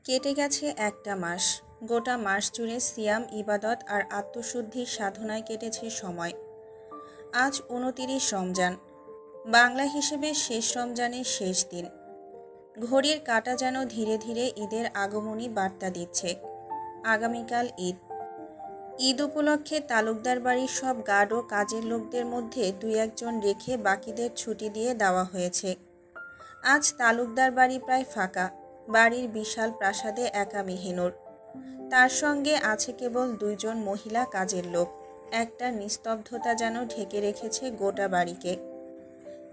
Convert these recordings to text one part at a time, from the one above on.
কেটে গেছে একটা মাস। গোটা মাস জুড়ে সিয়াম, ইবাদত আর আত্মশুদ্ধির সাধনায় কেটেছে সময়। আজ ২৯ রমজান, বাংলা হিসেবে শেষ রমজানের শেষ দিন। ঘড়ির কাঁটা যেন ধীরে ধীরে ঈদের আগমনী বার্তা দিচ্ছে। আগামীকাল ঈদ। ঈদ উপলক্ষে তালুকদার বাড়ির সব গার্ড ও কাজের লোকদের মধ্যে দুই একজন রেখে বাকিদের ছুটি দিয়ে দেওয়া হয়েছে। আজ তালুকদার বাড়ি প্রায় ফাঁকা। বাড়ির বিশাল প্রাসাদে একা মেহিনুর। তার সঙ্গে আছে কেবল দুইজন মহিলা কাজের লোক। একটা নিস্তব্ধতা যেন ঢেকে রেখেছে গোটা বাড়িকে।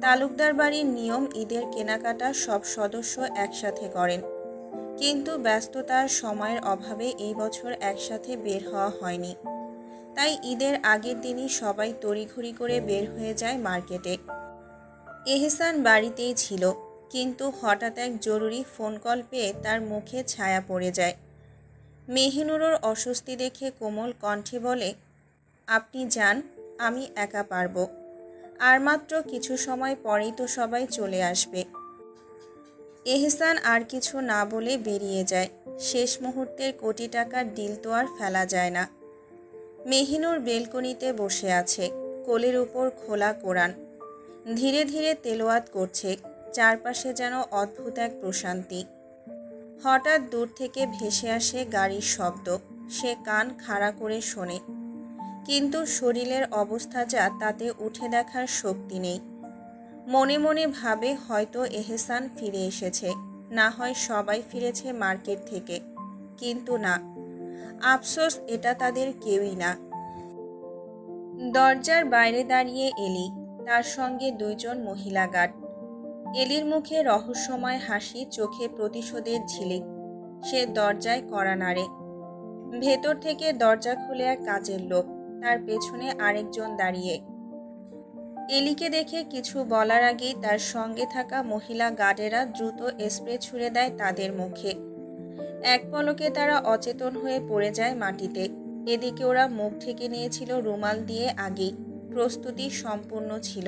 তালুকদার বাড়ির নিয়ম, ঈদের কেনাকাটা সব সদস্য একসাথে করেন, কিন্তু ব্যস্ততার সময়ের অভাবে এই বছর একসাথে বের হওয়া হয়নি। তাই ঈদের আগের দিনই সবাই তড়িঘড়ি করে বের হয়ে যায় মার্কেটে। এহসান বাড়িতেই ছিল, কিন্তু হঠাৎ এক জরুরি ফোন কল পেয়ে তার মুখে ছায়া পড়ে যায়। মেহিনুরের অস্বস্তি দেখে কোমল কণ্ঠে বলে, আপনি যান, আমি একা পারব। আর মাত্র কিছু সময় পরেই তো সবাই চলে আসবে। এহসান আর কিছু না বলে বেরিয়ে যায়। শেষ মুহূর্তের কোটি টাকার ডিল তো আর ফেলা যায় না। মেহিনুর বেলকনিতে বসে আছে, কোলের উপর খোলা কোরআন। ধীরে ধীরে তেলাওয়াত করছে। চারপাশে যেন অদ্ভুত এক প্রশান্তি। হঠাৎ দূর থেকে ভেসে আসে গাড়ির শব্দ। সে কান খাড়া করে শোনে, কিন্তু শরীরের অবস্থা যা, তাতে উঠে দেখার শক্তি নেই। মনে মনে ভাবে হয়তো এহসান ফিরে এসেছে, না হয় সবাই ফিরেছে মার্কেট থেকে। কিন্তু না, আফসোস, এটা তাদের কেউই না। দরজার বাইরে দাঁড়িয়ে এলি, তার সঙ্গে দুইজন মহিলা গার্ড। এলির মুখে রহস্যময় হাসি, চোখে প্রতিশোধের ঝিলিক। সে দরজায় কড়া নাড়ে। ভেতর থেকে দরজা খুলে এক কাজের লোক, তার পেছনে আরেকজন দাঁড়িয়ে। এলিকে দেখে কিছু বলার আগেই তার সঙ্গে থাকা মহিলা গার্ডেরা দ্রুত স্প্রে ছুড়ে দেয় তাদের মুখে। এক পলকে তারা অচেতন হয়ে পড়ে যায় মাটিতে। এদিকে ওরা মুখ ঢেকে নিয়েছিল রুমাল দিয়ে আগেই। প্রস্তুতি সম্পূর্ণ ছিল।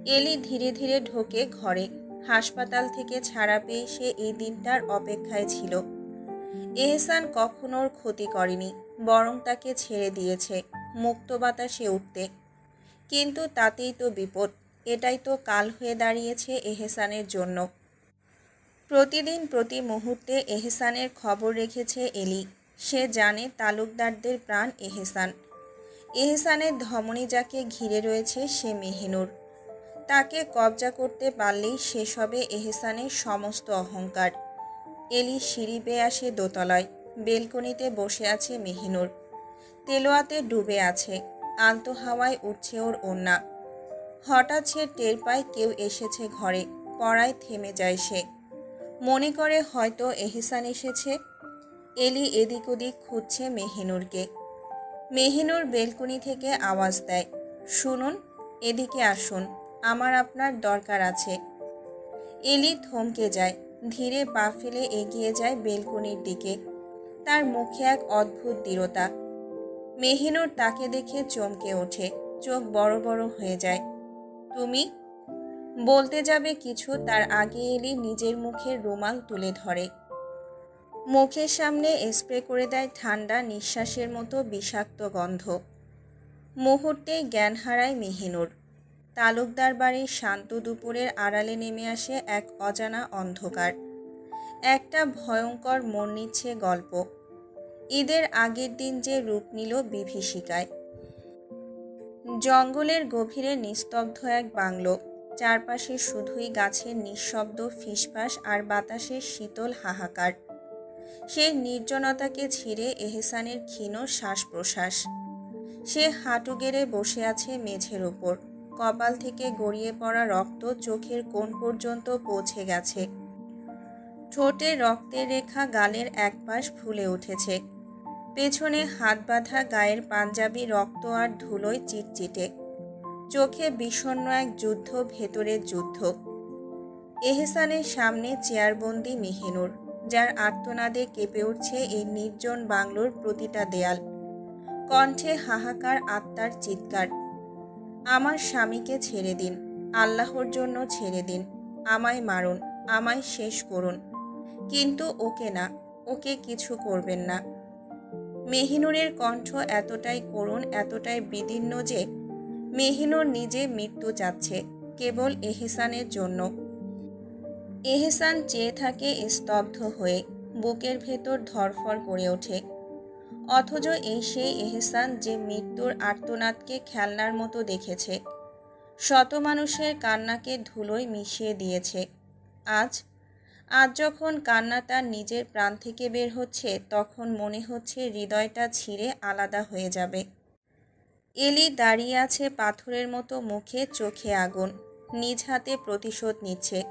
এলি ধীরে ধীরে ঢোকে ঘরে। হাসপাতাল থেকে ছাড়া পেয়ে সে এই দিনটার অপেক্ষায় ছিল। এহসান কখনো ওর ক্ষতি করেনি, বরং তাকে ছেড়ে দিয়েছে মুক্ত বাতাসে উঠতে। কিন্তু তাতেই তো বিপদ। এটাই তো কাল হয়ে দাঁড়িয়েছে এহসানের জন্য। প্রতিদিন প্রতি মুহূর্তে এহসানের খবর রেখেছে এলি। সে জানে তালুকদারদের প্রাণ এহসান। এহসানের ধমনী যাকে ঘিরে রয়েছে সে মেহিনুর। তাকে কবজা করতে পারলেই শেষ হবে এহসানের সমস্ত অহংকার। এলি সিঁড়ি বেয়ে আসে দোতলায়। বেলকনিতে বসে আছে মেহিনুর। তেলোয়াতে ডুবে আছে। আলতো হাওয়ায় উঠছে ওর ওড়না। হঠাৎ সে টের পায় কেউ এসেছে ঘরে। পড়ায় থেমে যায় সে। মনে করে হয়তো এহসান এসেছে। এলি এদিক ওদিক খুঁজছে মেহিনুরকে। মেহিনুর বেলকনি থেকে আওয়াজ দেয়, শুনুন, এদিকে আসুন, আমার আপনার দরকার আছে। এলি থমকে যায়, ধীরে পা ফেলে এগিয়ে যায় বেলকনির দিকে। তার মুখে এক অদ্ভুত দৃঢ়তা। মেহিনুর তাকে দেখে চমকে ওঠে, চোখ বড় বড় হয়ে যায়। তুমি? বলতে যাবে কিছু, তার আগে এলি নিজের মুখের রুমাল তুলে ধরে। মুখের সামনে স্প্রে করে দেয় ঠান্ডা নিঃশ্বাসের মতো বিষাক্ত গন্ধ। মুহূর্তেই জ্ঞান হারায় মেহিনুর। তালুকদার বাড়ির শান্ত দুপুরের আড়ালে নেমে আসে এক অজানা অন্ধকার। একটা ভয়ঙ্কর মোড় নিচ্ছে গল্প। ঈদের আগের দিন যে রূপ নিল বিভীষিকায়। জঙ্গলের গভীরে নিস্তব্ধ এক বাংলো। চারপাশে শুধুই গাছের নিঃশব্দ ফিসফাস আর বাতাসের শীতল হাহাকার। সেই নির্জনতাকে ছিঁড়ে এহসানের ক্ষীণ শ্বাস প্রশ্বাস। সে হাঁটু গেড়ে বসে আছে মেঝের ওপর। কপাল থেকে গড়িয়ে পড়া রক্ত চোখের কোণ পর্যন্ত পৌঁছে গেছে। ঠোঁটে রক্তের রেখা, গালের এক পাশ ফুলে উঠেছে। পেছনে হাত বাঁধা, গায়ের পাঞ্জাবি রক্ত আর ধুলোয় চিটচিটে। চোখে বিষণ্ণ এক যুদ্ধ, ভেতরের যুদ্ধ। এহসানের সামনে চেয়ারবন্দি মেহিনুর, যার আর্তনাদে কেঁপে উঠছে এই নির্জন বাংলোর প্রতিটা দেয়াল। কণ্ঠে হাহাকার, আত্মার চিৎকার। আমার স্বামীকে ছেড়ে দিন, আল্লাহর জন্য ছেড়ে দিন। আমায় মারুন, আমায় শেষ করুন, কিন্তু ওকে না, ওকে কিছু করবেন না। মেহিনুরের কণ্ঠ এতটাই করুণ, এতটাই বিদীর্ণ যে মেহিনুর নিজে মৃত্যু চাচ্ছে কেবল এহসানের জন্য। এহসান চেয়ে থাকে স্তব্ধ হয়ে, বুকের ভেতর ধড়ফড় করে ওঠে। অথচ এই সেই এহসান যে মৃত্যুর আর্তনাদকে খেলনার মতো দেখেছে, শত মানুষের কান্নাকে ধুলোয় মিশিয়ে দিয়েছে। আজ আজ যখন কান্না তার নিজের প্রাণ থেকে বের হচ্ছে, তখন মনে হচ্ছে হৃদয়টা ছিঁড়ে আলাদা হয়ে যাবে। এলি দাঁড়িয়ে আছে পাথরের মতো মুখে, চোখে আগুন, নিজ হাতে প্রতিশোধ নিচ্ছে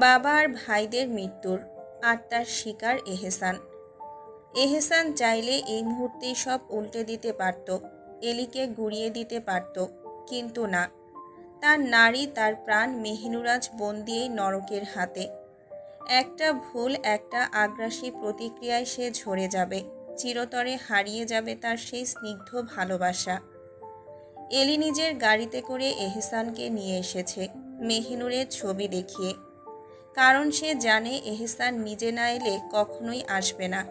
বাবা আর ভাইদের মৃত্যুর। আর তার শিকার এহসান। এহসান চাইলে এই মুহূর্তেই সব উল্টে দিতে পারত, এলিকে গুড়িয়ে দিতে পারত, কিন্তু না। তার নারী, তার প্রাণ মেহিনুর আজ বন্দী এই নরকের হাতে। একটা ভুল, একটা আগ্রাসী প্রতিক্রিয়ায় সে ঝরে যাবে, চিরতরে হারিয়ে যাবে তার সেই স্নিগ্ধ ভালোবাসা। এলি নিজের গাড়িতে করে এহসানকে নিয়ে এসেছে, মেহিনুরের ছবি দেখিয়ে। কারণ সে জানে এহসান নিজে না এলে কখনোই আসবে না।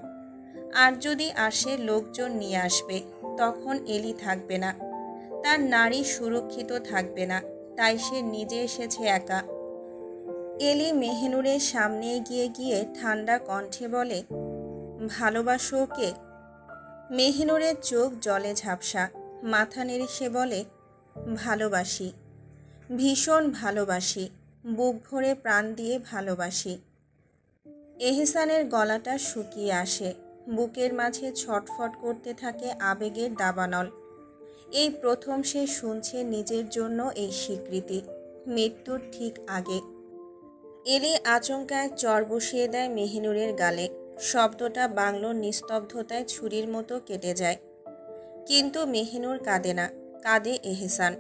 আর যদি আসে, লোকজন নিয়ে আসবে, তখন এলি থাকবে না, তার নারী সুরক্ষিত থাকবে না। তাই সে নিজে এসেছে একা। এলি মেহিনুরের সামনে এগিয়ে গিয়ে ঠান্ডা কণ্ঠে বলে, ভালোবাসো ওকে? মেহিনুরের চোখ জলে ঝাপসা, মাথা নেড়ে সে বলে, ভালোবাসি, ভীষণ ভালোবাসি, বুক ভরে প্রাণ দিয়ে ভালোবাসি। এহসানের গলাটা শুকিয়ে আসে, বুকের মাঝে ছটফট করতে থাকে আবেগের দাবানল। এই প্রথম সে শুনছে নিজের জন্য এই স্বীকৃতি, মৃত্যুর ঠিক আগে। এলি আচমকা এক চর বসিয়ে দেয় মেহিনুরের গালে। শব্দটা বাংলোর নিস্তব্ধতায় ছুরির মতো কেটে যায়। কিন্তু মেহিনুর কাঁদে না, কাঁদে এহসান।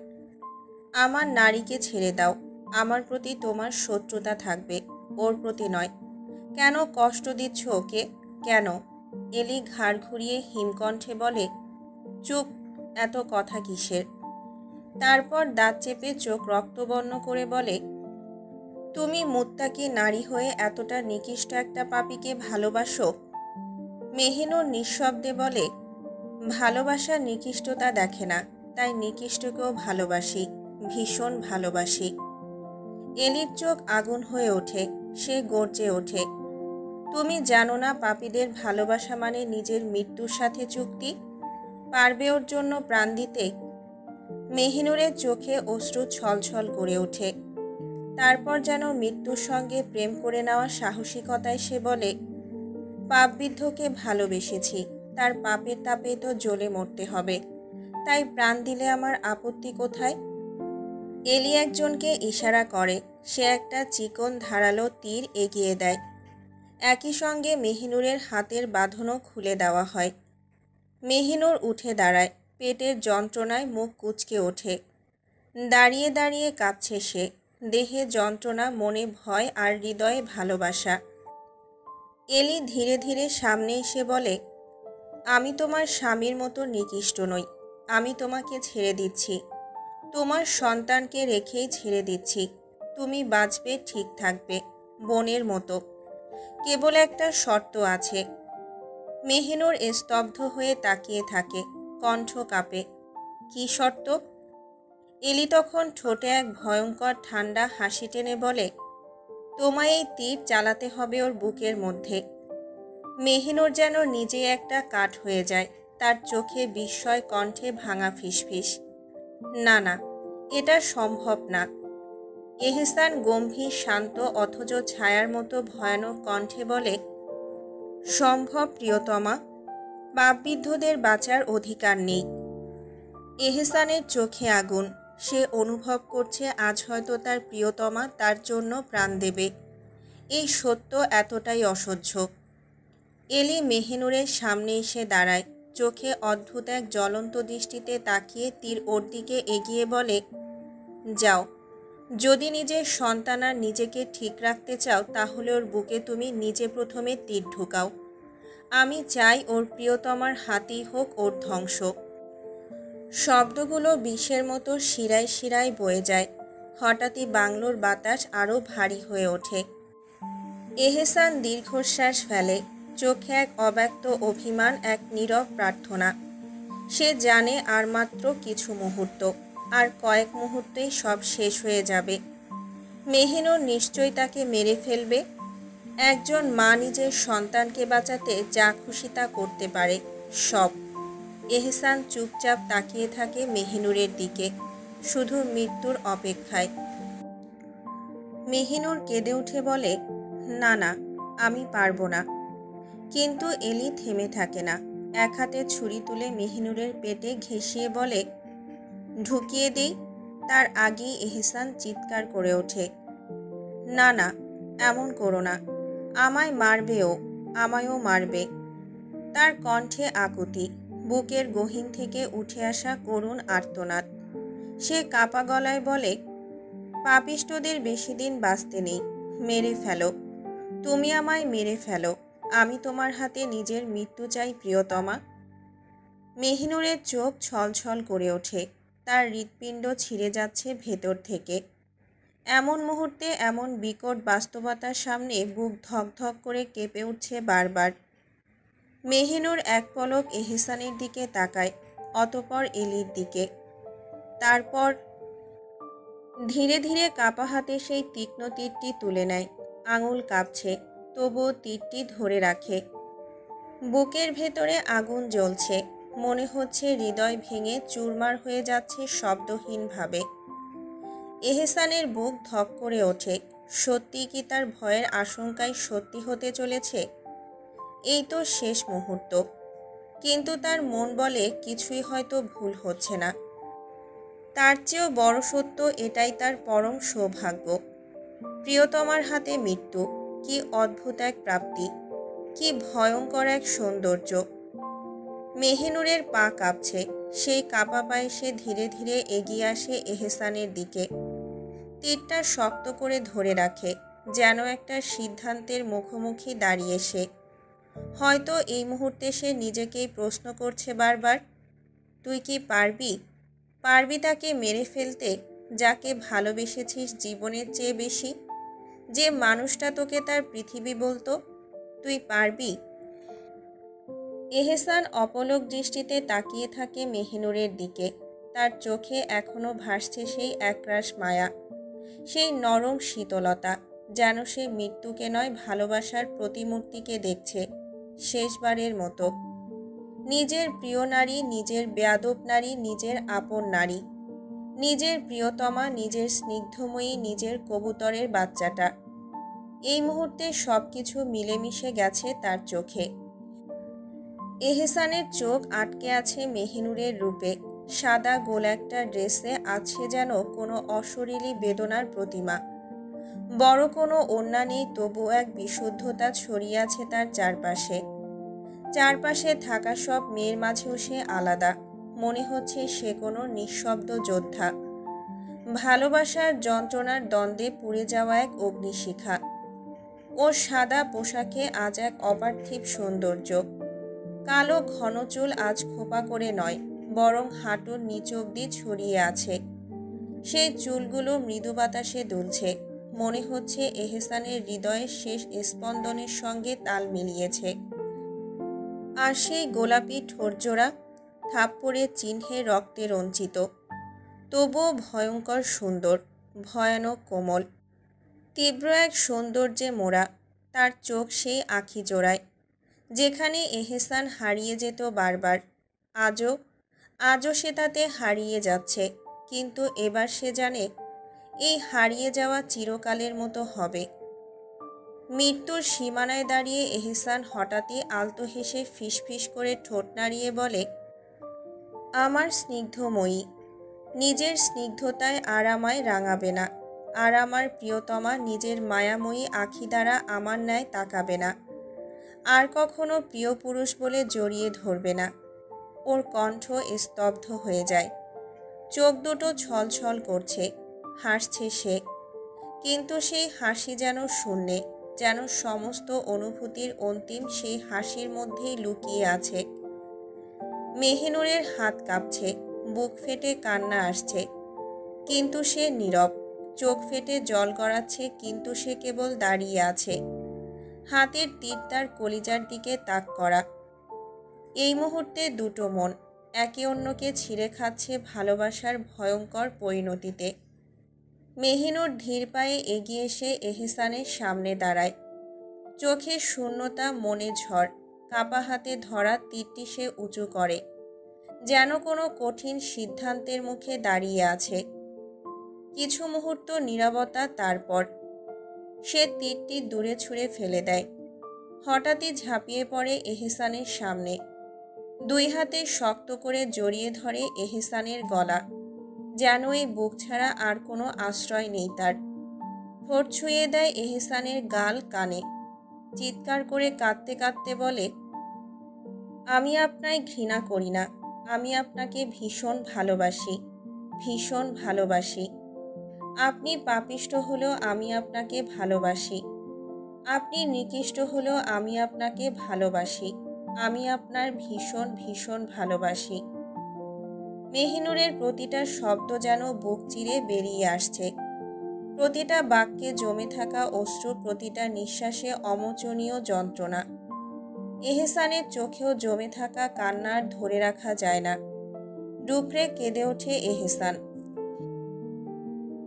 আমার নারীকে ছেড়ে দাও, আমার প্রতি তোমার শত্রুতা থাকবে, ওর প্রতি নয়। কেন কষ্ট দিচ্ছ ওকে, কেন? এলি ঘাড় ঘুরিয়ে হিমকণ্ঠে বলে, চুপ, এত কথা কিসের? তারপর দাঁত চেপে চোখ রক্তবর্ণ করে বলে, তুমি মুত্তাকি নারী হয়ে এতটা নিকৃষ্ট একটা পাপীকে ভালোবাসো? মেহিনুর নিঃশব্দে বলে, ভালোবাসা নিকৃষ্টতা দেখে না, তাই নিকৃষ্টকেও ভালোবাসি, ভীষণ ভালোবাসি। এলির চোখ আগুন হয়ে ওঠে, সে গর্জে ওঠে, তুমি জানো না পাপীদের ভালোবাসা মানে নিজের মৃত্যুর সাথে চুক্তি? পারবে ওর জন্য প্রাণ দিতে? মেহিনুরের চোখে অশ্রু ছলছল করে ওঠে। তারপর যেন মৃত্যুর সঙ্গে প্রেম করে নেওয়া সাহসিকতায় সে বলে, পাপবিদ্ধকে ভালোবেসেছি, তার পাপের তাপে তো জ্বলে মরতে হবে, তাই প্রাণ দিলে আমার আপত্তি কোথায়? এলি একজনকে ইশারা করে, সে একটা চিকন ধারালো তীর এগিয়ে দেয়। একই সঙ্গে মেহিনুরের হাতের বাঁধনও খুলে দেওয়া হয়। মেহিনুর উঠে দাঁড়ায়, পেটের যন্ত্রণায় মুখ কুঁচকে ওঠে। দাঁড়িয়ে দাঁড়িয়ে কাঁপছে সে, দেহে যন্ত্রণা, মনে ভয় আর হৃদয়ে ভালোবাসা। এলি ধীরে ধীরে সামনে এসে বলে, আমি তোমার স্বামীর মতো নিকৃষ্ট নই, আমি তোমাকে ছেড়ে দিচ্ছি, তোমার সন্তানকে রেখেই ছেড়ে দিচ্ছি। তুমি বাঁচবে, ঠিক থাকবে, বোনের মতো। কেবল একটা শর্ত আছে। মেহিনুর স্তব্ধ হয়ে তাকিয়ে থাকে, কণ্ঠ কাঁপে। কি শর্ত? এলি তখন ঠোঁটে এক ভয়ঙ্কর ঠান্ডা হাসি টেনে বলে, তোমায় এই তীর চালাতে হবে ওর বুকের মধ্যে। মেহিনুর যেন নিজে একটা কাঠ হয়ে যায়, তার চোখে বিস্ময়, কণ্ঠে ভাঙা ফিসফিস। না না, এটা সম্ভব না। এহসান গম্ভীর, শান্ত, অথচ ছায়ার মতো ভয়ানক কণ্ঠে বলে, সম্ভব প্রিয়তমা, পাপবিদ্ধদের বাঁচার অধিকার নেই। এহসানের চোখে আগুন, সে অনুভব করছে আজ হয়তো তার প্রিয়তমা তার জন্য প্রাণ দেবে। এই সত্য এতটাই অসহ্য। এলি মেহিনুরের সামনে এসে দাঁড়ায়, চোখে অদ্ভুত এক জ্বলন্ত দৃষ্টিতে তাকিয়ে তীর ওর দিকে এগিয়ে বলে, যাও, যদি নিজের সন্তান আর নিজেকে ঠিক রাখতে চাও, তাহলে ওর বুকে তুমি নিজে প্রথমে তীর ঢুকাও। আমি চাই ওর প্রিয়তমার হাতেই হোক ওর ধ্বংস। শব্দগুলো বিষের মতো শিরায় শিরায় বয়ে যায়। হঠাৎই বাংলোর বাতাস আরও ভারী হয়ে ওঠে। এহসান দীর্ঘশ্বাস ফেলে, চোখে এক অব্যক্ত অভিমান, এক নীরব প্রার্থনা। সে জানে আর মাত্র কিছু মুহূর্ত, আর কয়েক মুহূর্তেই সব শেষ হয়ে যাবে। মেহিনুর নিশ্চয়ই তাকে মেরে ফেলবে। একজন মা নিজের সন্তানকে বাঁচাতে যা খুশি তা করতে পারে, সব। এহসান চুপচাপ তাকিয়ে থাকে মেহিনুরের দিকে, শুধু মৃত্যুর অপেক্ষায়। মেহিনুর কেঁদে উঠে বলে, না না, আমি পারবো না। কিন্তু এলি থেমে থাকে না। এক হাতে ছুরি তুলে মেহিনুরের পেটে ঘেঁষিয়ে বলে, ঢুকিয়ে দিই। তার আগেই এহসান চিৎকার করে ওঠে, না না, এমন করো না। আমায় মারবে ও, আমায়ও মারবে। তার কণ্ঠে আকুতি, বুকের গহীন থেকে উঠে আসা করুণ আর্তনাদ। সে কাপা গলায় বলে, পাপিষ্ঠদের বেশি দিন বাঁচতে নেই, মেরে ফেলো। তুমি আমায় মেরে ফেলো। আমি তোমার হাতে নিজের মৃত্যু চাই প্রিয়তমা। মেহিনুরের চোখ ছলছল করে ওঠে, তার হৃৎপিণ্ড ছিঁড়ে যাচ্ছে ভেতর থেকে। এমন মুহূর্তে, এমন বিকট বাস্তবতার সামনে বুক ধকধক করে কেঁপে উঠছে বারবার। মেহিনুর এক পলক এহসানের দিকে তাকায়, অতঃপর এলির দিকে। তারপর ধীরে ধীরে কাপা হাতে সেই তীক্ষ্ণ তীরটি তুলে নেয়। আঙুল কাঁপছে, তবুও তীরটি ধরে রাখে। বুকের ভেতরে আগুন জ্বলছে, মনে হচ্ছে হৃদয় ভেঙে চুরমার হয়ে যাচ্ছে শব্দহীনভাবে। এহসানের বুক ধক করে ওঠে। সত্যি কি তার ভয়ের আশঙ্কায় সত্যি হতে চলেছে? এই তো শেষ মুহূর্ত। কিন্তু তার মন বলে কিছুই হয়তো ভুল হচ্ছে না। তার চেয়েও বড় সত্য, এটাই তার পরম সৌভাগ্য। প্রিয়তমার হাতে মৃত্যু, কি অদ্ভুত এক প্রাপ্তি, কি ভয়ঙ্কর এক সৌন্দর্য। মেহিনুরের পা কাঁপছে। সেই কাঁপা পায়ে সে ধীরে ধীরে এগিয়ে আসে এহসানের দিকে। তীরটা শক্ত করে ধরে রাখে, যেন একটা সিদ্ধান্তের মুখোমুখি দাঁড়িয়ে সে। হয়তো এই মুহূর্তে সে নিজেকেই প্রশ্ন করছে বারবার, তুই কি পারবি? পারবি তাকে মেরে ফেলতে, যাকে ভালোবেসেছিস জীবনের চেয়ে বেশি, যে মানুষটা তোকে তার পৃথিবী বলতো? তুই পারবি? এহসান অপলক দৃষ্টিতে তাকিয়ে থাকে মেহিনুরের দিকে। তার চোখে এখনো ভাসছে সেই একরাশ মায়া, সেই নরম শীতলতা, যেন সে মৃত্যুকে নয়, ভালোবাসার প্রতিমূর্তিকে দেখছে শেষবারের মতো। নিজের প্রিয় নারী, নিজের বেয়াদব নারী, নিজের আপন নারী, নিজের প্রিয়তমা, নিজের স্নিগ্ধময়ী, নিজের কবুতরের বাচ্চাটা। এই মুহূর্তে সব কিছু মিলেমিশে গেছে তার চোখে। এহসানের চোখ আটকে আছে মেহিনুরের রূপে। সাদা গোল একটা ড্রেসে আছে যেন কোনো অশরীরী বেদনার প্রতিমা। বড় কোনো ওড়না নেই, তবু এক বিশুদ্ধতা ছড়িয়ে আছে তার চারপাশে। চারপাশে থাকা সব মেয়ের মাঝেও সে আলাদা। মনে হচ্ছে সে কোনো নিঃশব্দ যোদ্ধা, ভালোবাসার যন্ত্রণার দ্বন্দ্বে পুড়ে যাওয়া এক অগ্নিশিখা। ওর সাদা পোশাকে আজ এক অপার্থিব সৌন্দর্য। কালো ঘন চুল আজ খোপা করে নয়, বরং হাঁটুর নিচ অব্দি ছড়িয়ে আছে। সেই চুলগুলো মৃদু বাতাসে দুলছে। মনে হচ্ছে এহসানের হৃদয়ের শেষ স্পন্দনের সঙ্গে তাল মিলিয়েছে। আর সেই গোলাপি ঠোঁটজোড়া, থাপ্পড়ের চিহ্নে রক্তে রঞ্জিত, তবুও ভয়ঙ্কর সুন্দর, ভয়ানক কোমল, তীব্র এক সৌন্দর্যে মোড়া। তার চোখ সেই আঁখি জোড়ায়, যেখানে এহসান হারিয়ে যেত বারবার। আজও আজও সে তাতে হারিয়ে যাচ্ছে। কিন্তু এবার সে জানে, এই হারিয়ে যাওয়া চিরকালের মতো হবে। মৃত্যুর সীমানায় দাঁড়িয়ে এহসান হঠাৎই আলতো হেসে ফিসফিস করে ঠোঁট নাড়িয়ে বলে, আমার স্নিগ্ধময়ী, নিজের স্নিগ্ধতায় আর আমায় রাঙাবে না। আর আমার প্রিয়তমা নিজের মায়াময়ী আঁখি দ্বারা আমার ন্যায় তাকাবে না। আর কখনো প্রিয় পুরুষ বলে জড়িয়ে ধরবে না। ওর কণ্ঠ স্তব্ধ হয়ে যায়, চোখ দুটো ছলছল করছে। হাসছে সে, কিন্তু সেই হাসি যেন শূন্যে, যেন সমস্ত অনুভূতির অন্তিম সেই হাসির মধ্যেই লুকিয়ে আছে। মেহিনুরের হাত কাঁপছে, বুক ফেটে কান্না আসছে, কিন্তু সে নীরব। চোখ ফেটে জল গড়াচ্ছে, কিন্তু সে কেবল দাঁড়িয়ে আছে। হাতের তীর তার কলিজার দিকে তাক করা। এই মুহূর্তে দুটো মন একে অন্যকে ছিঁড়ে খাচ্ছে ভালোবাসার ভয়ঙ্কর পরিণতিতে। মেহিনুর ধীর পায়ে এগিয়ে এসে এহসানের সামনে দাঁড়ায়। চোখে শূন্যতা, মনে ঝড়। কাপা হাতে ধরা তীরটি সে উঁচু করে, যেন কোনো কঠিন সিদ্ধান্তের মুখে দাঁড়িয়ে আছে। কিছু মুহূর্ত নীরবতা, তারপর সে তীরটি দূরে ছুঁড়ে ফেলে দেয়। হঠাৎই ঝাঁপিয়ে পড়ে এহসানের সামনে, দুই হাতে শক্ত করে জড়িয়ে ধরে এহসানের গলা, যেন এই বুক ছাড়া আর কোনো আশ্রয় নেই তার। ঠোঁট ছুঁয়ে দেয় এহসানের গাল, কানে। চিৎকার করে কাঁদতে কাঁদতে বলে, আমি আপনায় ঘৃণা করি না, আমি আপনাকে ভীষণ ভালোবাসি, ভীষণ ভালোবাসি। আপনি পাপিষ্ঠ হলেও আমি আপনাকে ভালোবাসি, আপনি নিকৃষ্ট হলেও আমি আপনাকে ভালোবাসি, আমি আপনার ভীষণ ভীষণ ভালোবাসি। মেহিনুরের প্রতিটা শব্দ যেন বুক চিরে বেরিয়ে আসছে, প্রতিটা বাক্যে জমে থাকা অশ্রু, প্রতিটা নিঃশ্বাসে অমোচনীয় যন্ত্রণা। এহসানের চোখেও জমে থাকা কান্নার ধরে রাখা যায় না। ডুকরে কেঁদে ওঠে এহসান।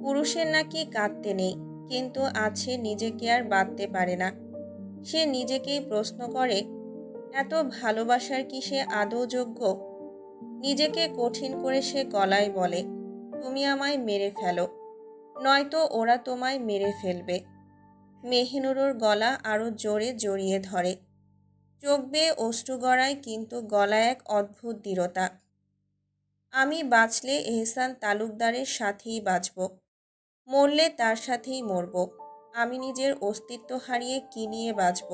পুরুষের নাকি কাঁদতে নেই, কিন্তু আছে নিজেকে আর বাঁধতে পারে না। সে নিজেকেই প্রশ্ন করে, এত ভালোবাসার কি সে আদৌ যোগ্য? নিজেকে কঠিন করে সে গলায় বলে, তুমি আমায় মেরে ফেলো, নয়তো ওরা তোমায় মেরে ফেলবে। মেহিনুরের গলা আরও জোরে জড়িয়ে ধরে, চোখ বেয়ে অশ্রু গড়ায়, কিন্তু গলায় এক অদ্ভুত দৃঢ়তা। আমি বাঁচলে এহসান তালুকদারের সাথেই বাঁচব, মরলে তার সাথেই মরব। আমি নিজের অস্তিত্ব হারিয়ে কি নিয়ে বাঁচব?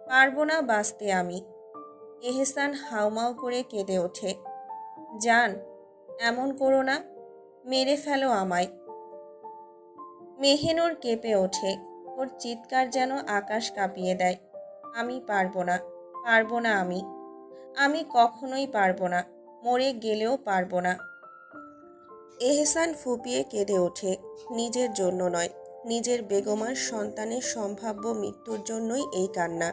পারবো না বাঁচতে আমি। এহসান হাউমাউ করে কেঁদে ওঠে, জান, এমন করো না, মেরে ফেলো আমায়। মেহিনুর কেঁপে ওঠে, ওর চিৎকার যেন আকাশ কাঁপিয়ে দেয়। আমি পারবো না, পারবো না, আমি কখনোই পারবো না, মরে গেলেও পারবো না। এহসান ফুঁপিয়ে কেঁদে ওঠে, নিজের জন্য নয়, নিজের বেগমার সন্তানের সম্ভাব্য মৃত্যুর জন্যই এই কান্না।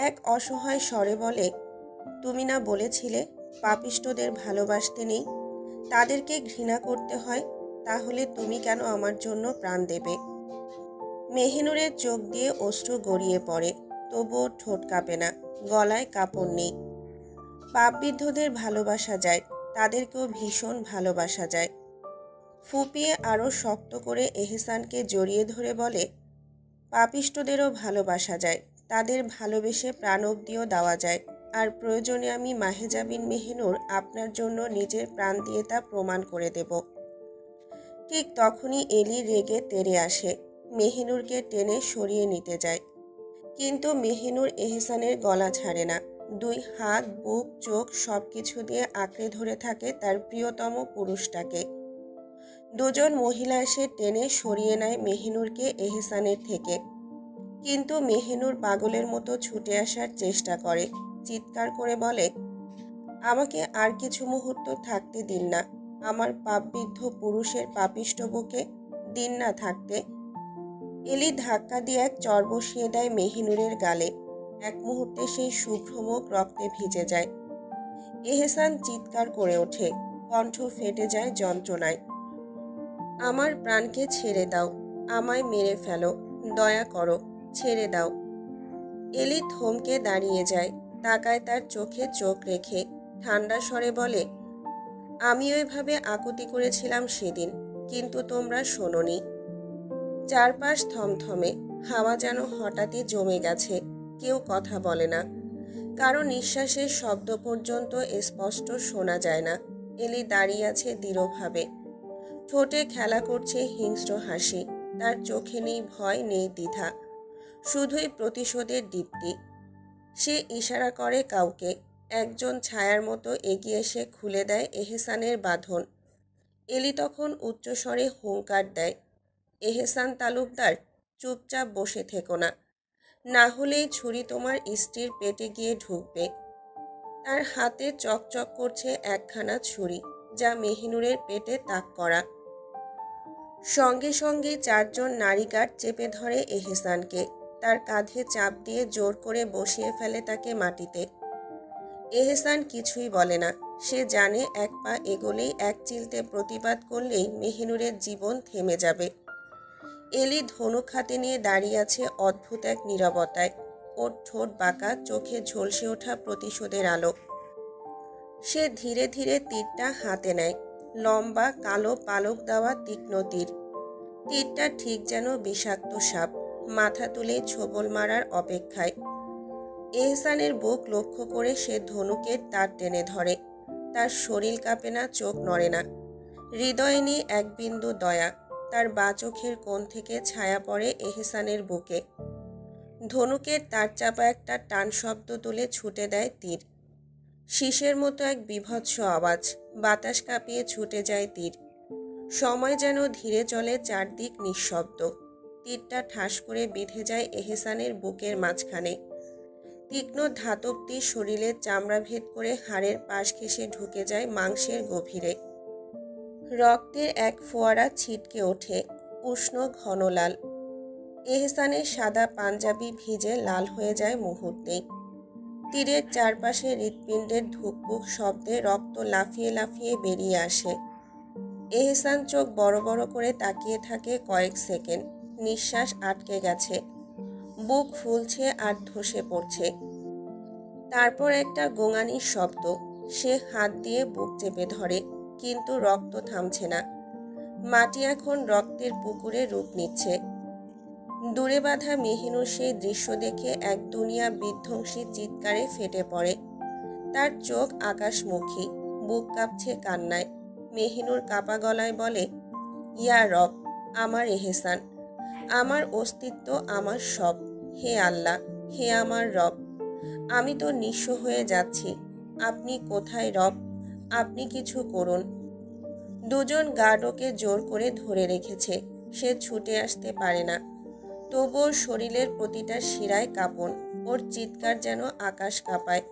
এক অসহায় স্বরে বলে, তুমি না বলেছিলে পাপিষ্ঠদের ভালোবাসতে নেই, তাদেরকে ঘৃণা করতে হয়, তাহলে তুমি কেন আমার জন্য প্রাণ দেবে? মেহিনুরের চোখ দিয়ে অশ্রু গড়িয়ে পড়ে, তবুও ঠোঁট কাঁপে না, গলায় কাপড় নেই। পাপবিদ্ধদের ভালোবাসা যায়, তাদেরকেও ভীষণ ভালোবাসা যায়। ফুপিয়ে আরও শক্ত করে এহসানকে জড়িয়ে ধরে বলে, পাপিষ্ঠদেরও ভালোবাসা যায়, তাদের ভালোবেসে প্রাণ অবধিও দেওয়া যায়, আর প্রয়োজনে আমি মাহেজা বিন মেহিনুর আপনার জন্য নিজের প্রাণ দিয়ে তা প্রমাণ করে দেব। ঠিক তখনই এলি রেগে তেড়ে আসে, মেহিনুরকে টেনে সরিয়ে নিতে যায়, কিন্তু মেহিনুর এহসানের গলা ছাড়ে না। দুই হাত, বুক, চোখ সবকিছু দিয়ে আঁকড়ে ধরে থাকে তার প্রিয়তম পুরুষটাকে। দুজন মহিলা এসে টেনে সরিয়ে নেয় মেহিনুরকে এহসানের থেকে, কিন্তু মেহিনুর পাগলের মতো ছুটে আসার চেষ্টা করে, চিৎকার করে বলে, আমাকে আর কিছু মুহূর্ত থাকতে দিন না, আমার পাপবিদ্ধ পুরুষের পাপিষ্ঠ বুকে দিন না থাকতে। এলি ধাক্কা দিয়ে এক চর বসিয়ে দেয় মেহিনুরের গালে। এক মুহূর্তে সেই শুভ্র মুখ রক্তে ভিজে যায়। এহসান চিৎকার করে ওঠে, কণ্ঠ ফেটে যায় যন্ত্রণায়, আমার প্রাণকে ছেড়ে দাও, আমায় মেরে ফেলো, দয়া করো, ছেড়ে দাও। এলি থমকে দাঁড়িয়ে যায়, তাকায় তার চোখে চোখ রেখে, ঠান্ডা স্বরে বলে, আমি ওইভাবে আকুতি করেছিলাম সেদিন, কিন্তু তোমরা শোনোনি। চারপাশ থমথমে, হাওয়া যেন হঠাৎই জমে গেছে, কেউ কথা বলে না, কারো নিঃশ্বাসের শব্দ পর্যন্ত স্পষ্ট শোনা যায় না। এলি দাঁড়িয়ে আছে দৃঢ়ভাবে, ঠোঁটে খেলা করছে হিংস্র হাসি, তার চোখে নেই ভয়, নেই দ্বিধা, শুধুই প্রতিশোধের দীপ্তি। সে ইশারা করে কাউকে, একজন ছায়ার মতো এগিয়ে এসে খুলে দেয় এহসানের বাঁধন। এলি তখন উচ্চস্বরে হুঙ্কার দেয়, এহসান তালুকদার, চুপচাপ বসে থেকো না, না হলেই ছুরি তোমার স্ত্রীর পেটে গিয়ে ঢুকবে। তার হাতে চকচক করছে একখানা ছুরি, যা মেহিনুরের পেটে তাক করা। সঙ্গে সঙ্গে চারজন নারী গার্ড চেপে ধরে এহসানকে, তার কাঁধে চাপ দিয়ে জোর করে বসিয়ে ফেলে তাকে মাটিতে। এহসান কিছুই বলে না। সে জানে এক পা এগোলেই এক চিলতে প্রতিবাদ করলেই মেহিনুরের জীবন থেমে যাবে। এলি ধনুক হাতে নিয়ে দাঁড়িয়ে আছে অদ্ভুত এক নীরবতায়। ওর ঠোঁট বাঁকা, চোখে ঝলসে ওঠা প্রতিশোধের আলো। সে ধীরে ধীরে তীরটা হাতে নেয়। লম্বা কালো পালক দেওয়া তীক্ষ্ণ তীর। তীরটা ঠিক যেন বিষাক্ত সাপ, মাথা তুলে ছোবল মারার অপেক্ষায়। এহসানের বুক লক্ষ্য করে সে ধনুকের তার টেনে ধরে। তার শরীর কাঁপে না, চোখ নড়ে না। হৃদয়ে নেই এক বিন্দু দয়া। তার বাঁ চোখের কোণ থেকে ছায়া পড়ে এহসানের বুকে। ধনুকের তার চাপা একটা টান শব্দ তুলে ছুটে দেয় তীর। শীষের মতো এক বীভৎস আওয়াজ, বাতাস কাঁপিয়ে ছুটে যায় তীর। সময় যেন ধীরে চলে, চারদিক নিঃশব্দ। তীরটা ঠাস করে বিঁধে যায় এহসানের বুকের মাঝখানে। তীক্ষ্ণ ধাতব তীর শরীরের চামড়া ভেদ করে হাড়ের পাশ ঘেঁষে ঢুকে যায় মাংসের গভীরে। রক্তের এক ফোয়ারা ছিটকে ওঠে, উষ্ণ ঘন লাল। এহসানের সাদা পাঞ্জাবি ভিজে লাল হয়ে যায় মুহূর্তেই। তীরের চারপাশে হৃৎপিণ্ডের ধুকপুক শব্দে রক্ত লাফিয়ে লাফিয়ে বেরিয়ে আসে। এহসান চোখ বড় বড় করে তাকিয়ে থাকে কয়েক সেকেন্ড। নিঃশ্বাস আটকে গেছে, বুক ফুলছে আর ধসে পড়ছে। তারপর একটা গোঙানির শব্দ। সে হাত দিয়ে বুক চেপে ধরে, কিন্তু রক্ত থামছে না। মাটি এখন রক্তের পুকুরে রূপ নিচ্ছে। দূরে বাঁধা মেহিনুর সেই দৃশ্য দেখে এক দুনিয়া বিধ্বংসী চিৎকারে ফেটে পড়ে। তার চোখ আকাশমুখী, বুক কাঁপছে কান্নায়। মেহিনুর কাপা গলায় বলে, ইয়া রব, আমার এহসান, আমার অস্তিত্ব, আমার সব। হে আল্লাহ, হে আমার রব, আমি তো নিঃস্ব হয়ে যাচ্ছি। আপনি কোথায় রব? আপনি কিছু করুন। দুজন গার্ড ওকে জোর করে ধরে রেখেছে। সে ছুটে আসতে পারে না। তবুও শরীরের প্রতিটা শিরায় কাঁপন। ওর চিৎকার যেন আকাশ কাঁপায়।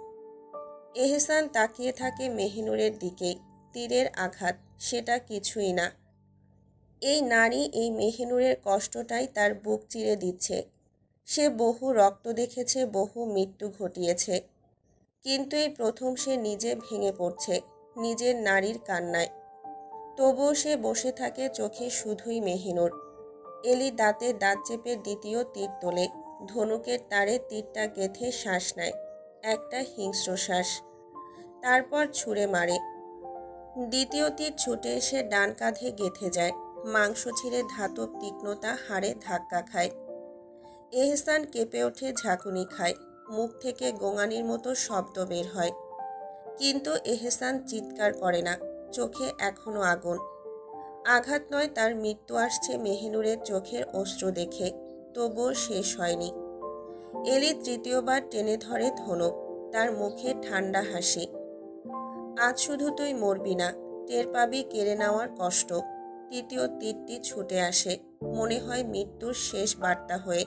এহসান তাকিয়ে থাকে মেহিনুরের দিকেই। তীরের আঘাত, সেটা কিছুই না। এই নারী, এই মেহিনুরের কষ্টটাই তার বুক চিরে দিচ্ছে। সে বহু রক্ত দেখেছে, বহু মৃত্যু ঘটিয়েছে, কিন্তু এই প্রথম সে নিজে ভেঙে পড়ছে নিজের নারীর কান্নায়। তবুও সে বসে থাকে, চোখে শুধুই মেহিনুর। এলি দাঁতে দাঁত চেপে দ্বিতীয় তীর তোলে। ধনুকের তারে তীরটা গেঁথে শ্বাস নেয়, একটা হিংস্র শ্বাস। তারপর ছুঁড়ে মারে। দ্বিতীয় তীর ছুটে এসে ডান কাঁধে গেঁথে যায়। মাংস ছিঁড়ে ধাতব তীক্ষ্ণতা হাড়ে ধাক্কা খায়। এহসান কেঁপে ওঠে, ঝাঁকুনি খায়। মুখ থেকে গোঙানির মতো শব্দ বের হয়, কিন্তু এহসান চিৎকার করে না। চোখে এখনো আগুন। আঘাত নয়, তার মৃত্যু আসছে মেহিনুরের চোখের অশ্রু দেখে। তবুও শেষ হয়নি। এলি তৃতীয়বার টেনে ধরে ধনুক। তার মুখে ঠান্ডা হাসি। আজ শুধু তুই মরবি না, টের পাবি কেড়ে নেওয়ার কষ্ট। তৃতীয় তীরটি ছুটে আসে, মনে হয় মৃত্যুর শেষ বার্তা হয়ে।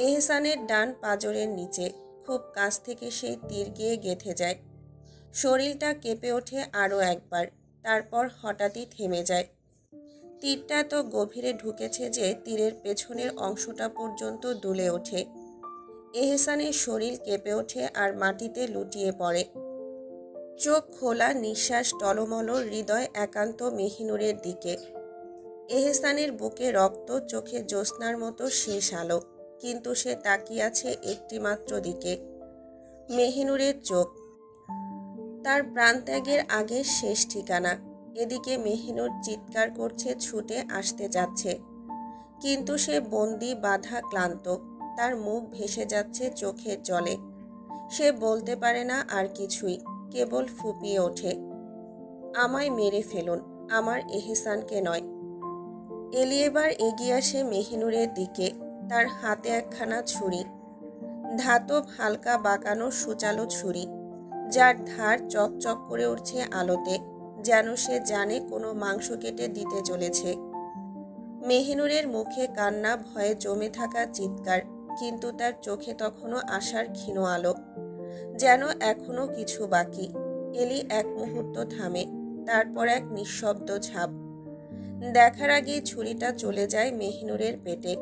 এহসানের ডান পাঁজরের নিচে খুব কাছ থেকে সেই তীর গিয়ে গেঁথে যায়। শরীরটা কেঁপে ওঠে আরও একবার, তারপর হঠাৎই থেমে যায়। তীরটা তো গভীরে ঢুকেছে যে তীরের পেছনের অংশটা পর্যন্ত দুলে ওঠে। এহসানের শরীর কেঁপে ওঠে আর মাটিতে লুটিয়ে পড়ে। চোখ খোলা, নিঃশ্বাস টলমল, হৃদয় একান্ত মেহিনুরের দিকে। এহসানের বুকে রক্ত, চোখে জ্যোৎস্নার মতো শেষ আলো, কিন্তু সে তাকিয়ে আছে একটিমাত্র দিকে, মেহিনুরের চোখ। তার প্রাণত্যাগের আগে শেষ ঠিকানা। এদিকে মেহিনুর চিৎকার করছে, ছুটে আসতে যাচ্ছে, কিন্তু সে বন্দি, বাধা, ক্লান্ত। তার মুখ ভেসে যাচ্ছে চোখের জলে। সে বলতে পারে না আর কিছুই, কেবল ফুপিয়ে ওঠে, আমায় মেরে ফেলুন, আমার এহসানকে নয়। এলি এবার এগিয়ে আসে মেহিনুরের দিকে। তার হাতে একখানা ছুরি, ধাতব, হালকা বাঁকানো সূচালো ছুরি, যার ধার চকচক করে উঠছে আলোতে, যেন সে জানে কোনো মাংস কেটে দিতে চলেছে। মেহিনুরের মুখে কান্না, ভয়ে জমে থাকা চিৎকার, কিন্তু তার চোখে তখনও আশার ক্ষীণ আলো, যেন এখনো কিছু বাকি। এলি এক মুহূর্ত থামে, তারপর এক নিঃশব্দ ঝাঁপ। দেখার আগেই ছুরিটা চলে যায় মেহিনুরের পেটে।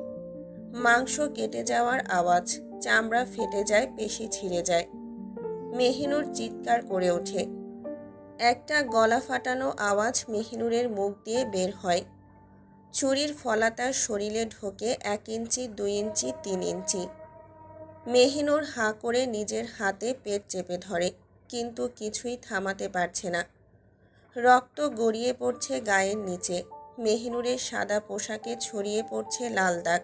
মাংস কেটে যাওয়ার আওয়াজ, চামড়া ফেটে যায়, পেশি ছিঁড়ে যায়। মেহিনুর চিৎকার করে ওঠে। একটা গলা ফাটানো আওয়াজ মেহিনুরের মুখ দিয়ে বের হয়। ছুরির ফলা তার শরীরে ঢোকে 1 ইঞ্চি, 2 ইঞ্চি, 3 ইঞ্চি। মেহিনুর হাঁ করে নিজের হাতে পেট চেপে ধরে, কিন্তু কিছুই থামাতে পারছে না। রক্ত গড়িয়ে পড়ছে গায়ের নিচে। মেহিনুরের সাদা পোশাকে ছড়িয়ে পড়ছে লাল দাগ।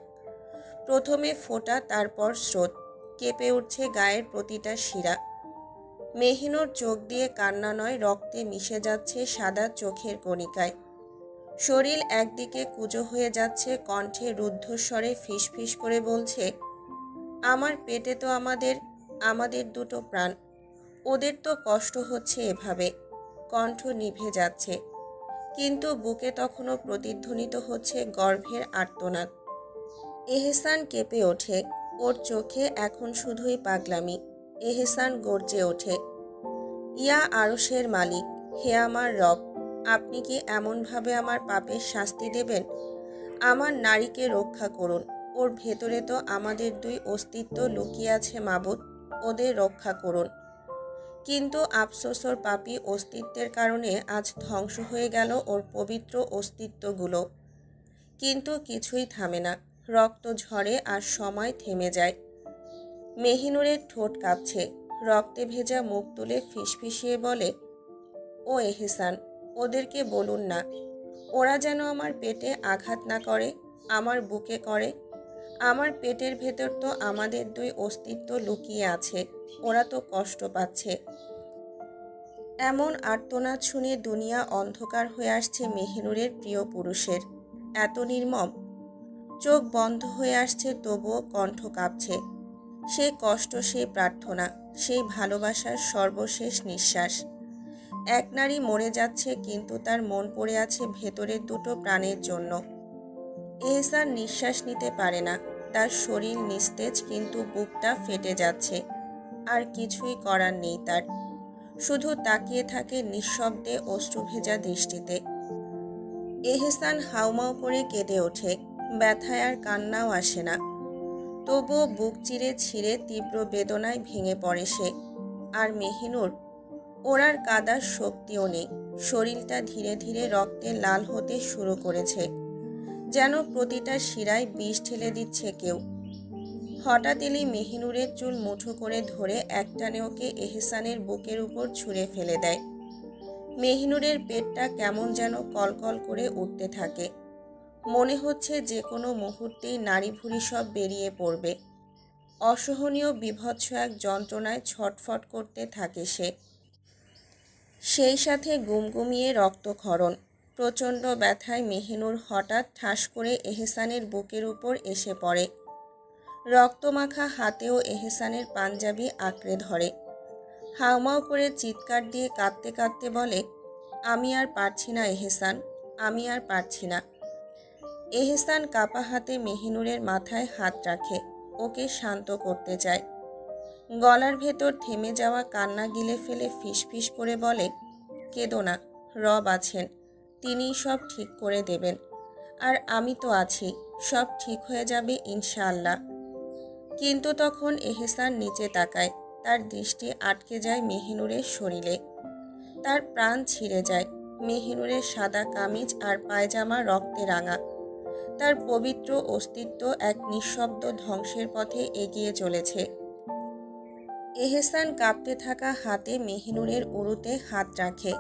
প্রথমে ফোঁটা, তারপর স্রোত। কেঁপে উঠছে গায়ের প্রতিটা শিরা। মেহিনুর চোখ দিয়ে কান্না নয়, রক্তে মিশে যাচ্ছে সাদা চোখের কণিকায়। শরীর একদিকে কুঁজো হয়ে যাচ্ছে, কণ্ঠে রুদ্ধস্বরে ফিসফিস করে বলছে, আমার পেটে তো আমাদের দুটো প্রাণ, ওদের তো কষ্ট হচ্ছে এভাবে। কণ্ঠ নিভে যাচ্ছে, কিন্তু বুকে তখনও প্রতিধ্বনিত হচ্ছে গর্ভের আর্তনাদ। এহসান কেঁপে ওঠে। ওর চোখে এখন শুধুই পাগলামি। এহসান গর্জে ওঠে, ইয়া আরশের মালিক, হে আমার রব, আপনি কি এমনভাবে আমার পাপের শাস্তি দেবেন? আমার নারীকে রক্ষা করুন। ওর ভেতরে তো আমাদের 2 অস্তিত্ব লুকিয়ে আছে মাবুদ, ওদের রক্ষা করুন। কিন্তু আফসোসর পাপী অস্তিত্বের কারণে আজ ধ্বংস হয়ে গেল ওর পবিত্র অস্তিত্বগুলো। কিন্তু কিছুই থামে না। রক্ত ঝরে আর সময় থেমে যায়। মেহিনুরের ঠোঁট কাঁপছে। রক্তে ভেজা মুখ তুলে ফিসফিসিয়ে বলে, ও এহসান, ওদেরকে বলুন না, ওরা যেন আমার পেটে আঘাত না করে, আমার বুকে করে। আমার পেটের ভেতর তো আমাদের 2 অস্তিত্ব লুকিয়ে আছে, ওরা তো কষ্ট পাচ্ছে। এমন আর্তনাদ শুনে দুনিয়া অন্ধকার হয়ে আসছে মেহিনুরের প্রিয় পুরুষের। এত নির্মম। চোখ বন্ধ হয়ে আসছে, তবুও কণ্ঠ কাঁপছে। সেই কষ্ট, সেই প্রার্থনা, সেই ভালোবাসার সর্বশেষ নিঃশ্বাস। এক নারী মরে যাচ্ছে, কিন্তু তার মন পড়ে আছে ভেতরের 2টো প্রাণের জন্য। এহসান নিঃশ্বাস নিতে পারে না। তার শরীর নিস্তেজ, কিন্তু বুকটা ফেটে যাচ্ছে। আর কিছুই করার নেই তার। শুধু তাকিয়ে থাকে নিঃশব্দে, অশ্রুভেজা দৃষ্টিতে। এহসান হাউমাউ করে কেঁদে ওঠে। ব্যথায় আর কান্নাও আসে না। তবুও বুক চিরে ছিঁড়ে তীব্র বেদনায় ভেঙে পড়ে সে। আর মেহিনুর, ওর আর কাদার শক্তিও নেই। শরীরটা ধীরে ধীরে রক্তে লাল হতে শুরু করেছে, যেন প্রতিটা শিরায় বিষ ঢেলে দিচ্ছে কেউ। হঠাৎ এলি মেহিনুরের চুল মুঠো করে ধরে একটানে ওকে এহসানের বুকের উপর ছুঁড়ে ফেলে দেয়। মেহিনুরের পেটটা কেমন যেন কলকল করে উঠতে থাকে। মনে হচ্ছে যে কোনো মুহূর্তেই নাড়িভুড়ি সব বেরিয়ে পড়বে। অসহনীয় বিভৎস এক যন্ত্রণায় ছটফট করতে থাকে সে। সেই সাথে গুমগুমিয়ে রক্তক্ষরণ। প্রচণ্ড ব্যথায় মেহিনুর হঠাৎ ঠাস করে এহসানের বুকের উপর এসে পড়ে। রক্তমাখা হাতেও এহসানের পাঞ্জাবি আঁকড়ে ধরে। হাউমাউ করে চিৎকার দিয়ে কাঁদতে কাঁদতে বলে, আমি আর পারছি না এহসান, আমি আর পারছি না। এহসান কাপা হাতে মেহিনুরের মাথায় হাত রাখে, ওকে শান্ত করতে চায়। গলার ভেতর থেমে যাওয়া কান্না গিলে ফেলে ফিসফিস করে বলে, কেঁদো না, রব আছেন, তিনিই সব ঠিক করে দেবেন। আর আমি তো আছি, সব ঠিক হয়ে যাবে ইনশাআল্লাহ। কিন্তু তখন এহসান নিচে তাকায়। তার দৃষ্টি আটকে যায় মেহিনুরের শরীরে। তার প্রাণ ছিঁড়ে যায়। মেহিনুরের সাদা কামিজ আর পায়জামা রক্তে রাঙা। তার পবিত্র অস্তিত্ব এক নিঃশব্দ ধ্বংসের পথে এগিয়ে চলেছে। এহসান কাঁপতে থাকা হাতে মেহিনুরের উরুতে হাত রাখে।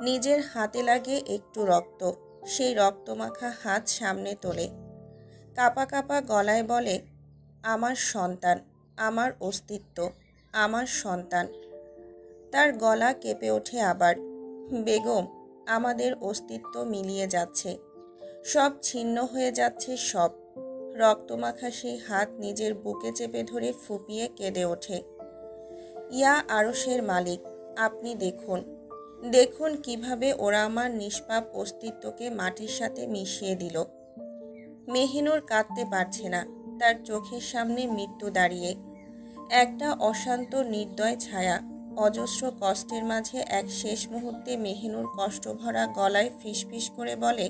নিজের হাতে লাগে একটু রক্ত। সেই রক্তমাখা হাত সামনে তোলে। কাঁপা কাঁপা গলায় বলে, আমার সন্তান, আমার অস্তিত্ব, আমার সন্তান। তার গলা কেঁপে ওঠে আবার, বেগম, আমাদের অস্তিত্ব মিলিয়ে যাচ্ছে, সব ছিন্ন হয়ে যাচ্ছে সব। রক্তমাখা সেই হাত নিজের বুকে চেপে ধরে ফুঁপিয়ে কেঁদে ওঠে, ইয়া আরশের মালিক, আপনি দেখুন, দেখুন কিভাবে ওরা আমার নিষ্পাপ অস্তিত্বকে মাটির সাথে মিশিয়ে দিল। মেহিনুর কাঁদতে পারছে না। তার চোখের সামনে মৃত্যু দাঁড়িয়ে, একটা অশান্ত নির্দয় ছায়া। অজস্র কষ্টের মাঝে এক শেষ মুহূর্তে মেহিনুর কষ্টভরা গলায় ফিসফিস করে বলে,